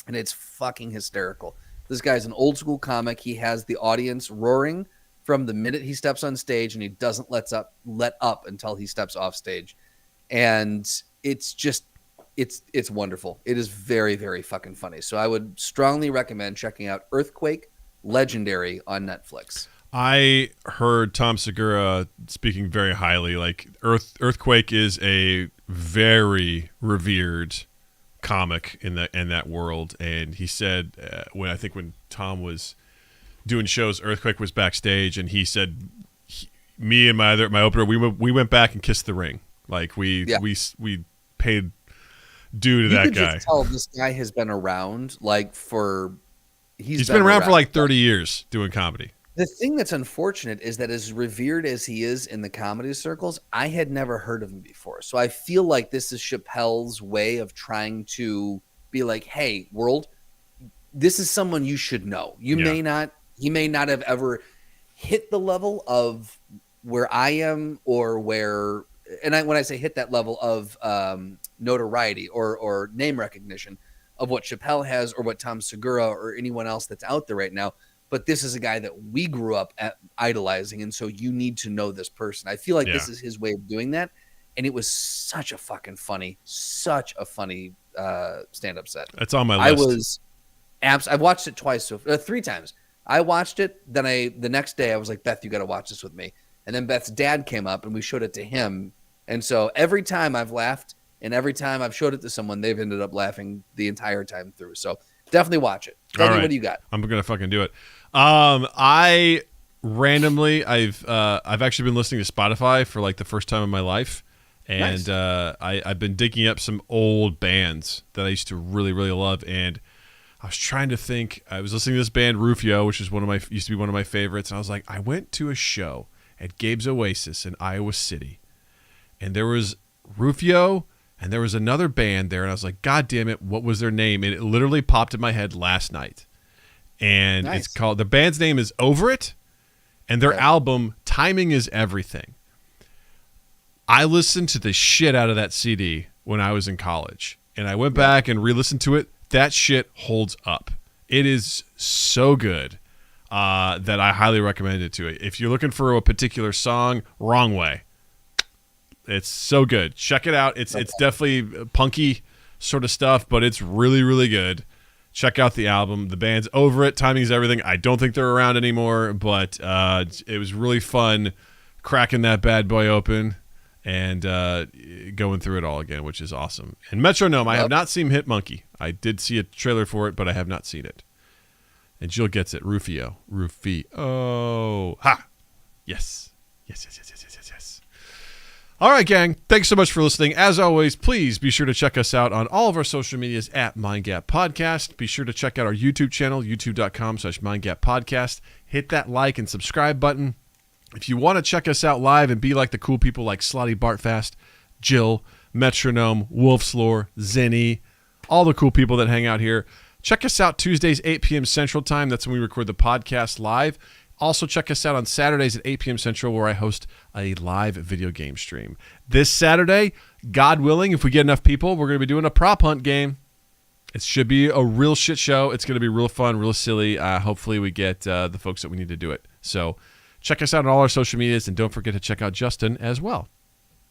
and it's fucking hysterical. This guy's an old school comic. He has the audience roaring from the minute he steps on stage, and he doesn't let up until he steps off stage. And it's just, it's wonderful. It is very, very fucking funny. So I would strongly recommend checking out Earthquake Legendary on Netflix. I heard Tom Segura speaking very highly. Like Earthquake is a very revered comic in that world, and he said when Tom was doing shows, Earthquake was backstage, and he said me and my opener, we went back and kissed the ring. Like we paid due to that guy. Just tell this guy has been around he's been around for like 30 years doing comedy. The thing that's unfortunate is that as revered as he is in the comedy circles, I had never heard of him before. So I feel like this is Chappelle's way of trying to be like, hey, world, this is someone you should know. He may not have ever hit the level of where I am or where, when I say hit that level of notoriety or name recognition of what Chappelle has or what Tom Segura or anyone else that's out there right now. But this is a guy that we grew up idolizing, and so you need to know this person. I feel like this is his way of doing that, and it was such a funny stand-up set. That's on my list. I watched it twice, 3 times. I watched it, then the next day I was like, Beth, you got to watch this with me. And then Beth's dad came up, and we showed it to him. And so every time I've laughed, and every time I've showed it to someone, they've ended up laughing the entire time through. So definitely watch it. Tell me what do you got? I'm gonna fucking do it. I randomly, I've actually been listening to Spotify for like the first time in my life, and nice. I've been digging up some old bands that I used to really, really love, and I was trying to think. I was listening to this band Rufio, which is used to be one of my favorites, and I was like, I went to a show at Gabe's Oasis in Iowa City, and there was Rufio, and there was another band there, and I was like, God damn it, what was their name? And it literally popped in my head last night. And nice. It's called, the band's name is Over It, and their album, Timing is Everything. I listened to the shit out of that CD when I was in college, and I went back and re-listened to it. That shit holds up. It is so good that I highly recommend it to you. If you're looking for a particular song, Wrong Way. It's so good. Check it out. It's definitely punky sort of stuff, but it's really, really good. Check out the album. The band's Over It. Timing is Everything. I don't think they're around anymore, but it was really fun cracking that bad boy open and going through it all again, which is awesome. And Metronome, I have not seen Hit Monkey. I did see a trailer for it, but I have not seen it. And Jill gets it. Rufio. Ha! Yes. Yes. All right, gang. Thanks so much for listening. As always, please be sure to check us out on all of our social medias at MindGap Podcast. Be sure to check out our YouTube channel, youtube.com/MindGapPodcast. Hit that like and subscribe button. If you want to check us out live and be like the cool people like Slotty Bartfast, Jill, Metronome, Wolf's Lore, Zenny, all the cool people that hang out here, check us out Tuesdays, 8 p.m. Central Time. That's when we record the podcast live. Also, check us out on Saturdays at 8 p.m. Central, where I host a live video game stream. This Saturday, God willing, if we get enough people, we're going to be doing a prop hunt game. It should be a real shit show. It's going to be real fun, real silly. Hopefully, we get the folks that we need to do it. So check us out on all our social medias, and don't forget to check out Justin as well.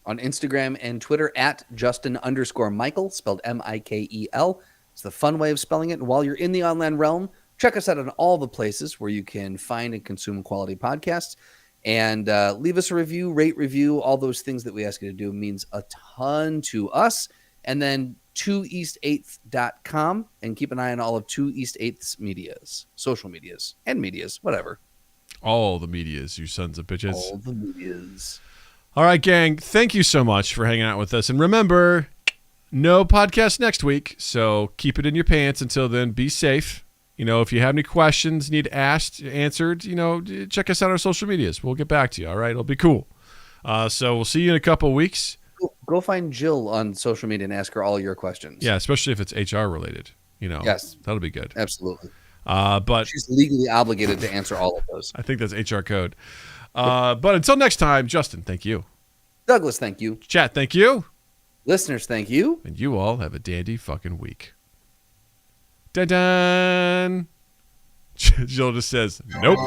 On Instagram and Twitter at Justin_Michael, spelled Mikel. It's the fun way of spelling it. And while you're in the online realm, check us out on all the places where you can find and consume quality podcasts. And leave us a review, rate review. All those things that we ask you to do means a ton to us. And then 2east8th.com, and keep an eye on all of 2 East 8th's medias, social medias, and medias, whatever. All the medias, you sons of bitches. All the medias. All right, gang. Thank you so much for hanging out with us. And remember, no podcast next week, so keep it in your pants until then. Be safe. If you have any questions, need asked, answered, check us out on our social medias. We'll get back to you, all right? It'll be cool. So we'll see you in a couple of weeks. Go find Jill on social media and ask her all your questions. Yeah, especially if it's HR related. Yes. That'll be good. Absolutely. But she's legally obligated to answer all of those. I think that's HR code. But until next time, Justin, thank you. Douglas, thank you. Chat, thank you. Listeners, thank you. And you all have a dandy fucking week. Dun-dun. Jill just says, nope.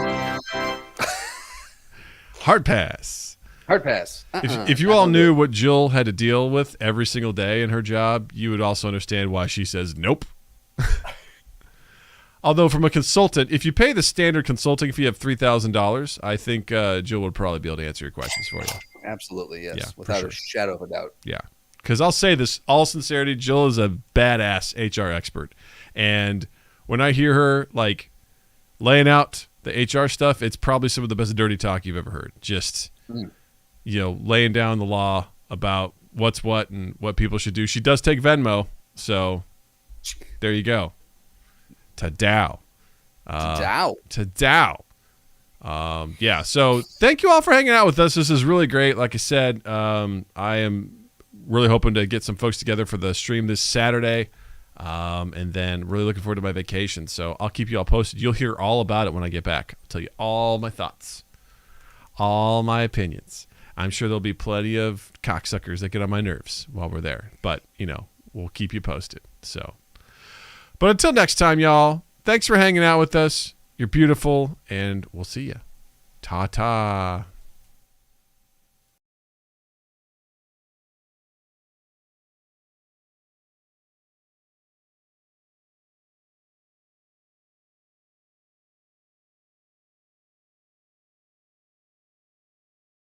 Hard pass. Hard pass. If you all knew what Jill had to deal with every single day in her job, you would also understand why she says nope. Although from a consultant, if you pay the standard consulting fee of $3,000, I think Jill would probably be able to answer your questions for you. Absolutely, yes. Yeah, without sure. a shadow of a doubt. Yeah. Because I'll say this, all sincerity, Jill is a badass HR expert. And when I hear her laying out the HR stuff, it's probably some of the best dirty talk you've ever heard. Just, laying down the law about what's what and what people should do. She does take Venmo, so there you go. Ta-dow. Ta-dow. Yeah, so thank you all for hanging out with us. This is really great. Like I said, I am really hoping to get some folks together for the stream this Saturday, and then really looking forward to my vacation. So I'll keep you all posted. You'll hear all about it when I get back. I'll tell you all my thoughts, all my opinions. I'm sure there'll be plenty of cocksuckers that get on my nerves while we're there, but we'll keep you posted. So, but until next time, y'all, thanks for hanging out with us. You're beautiful, and we'll see you. Ta-ta.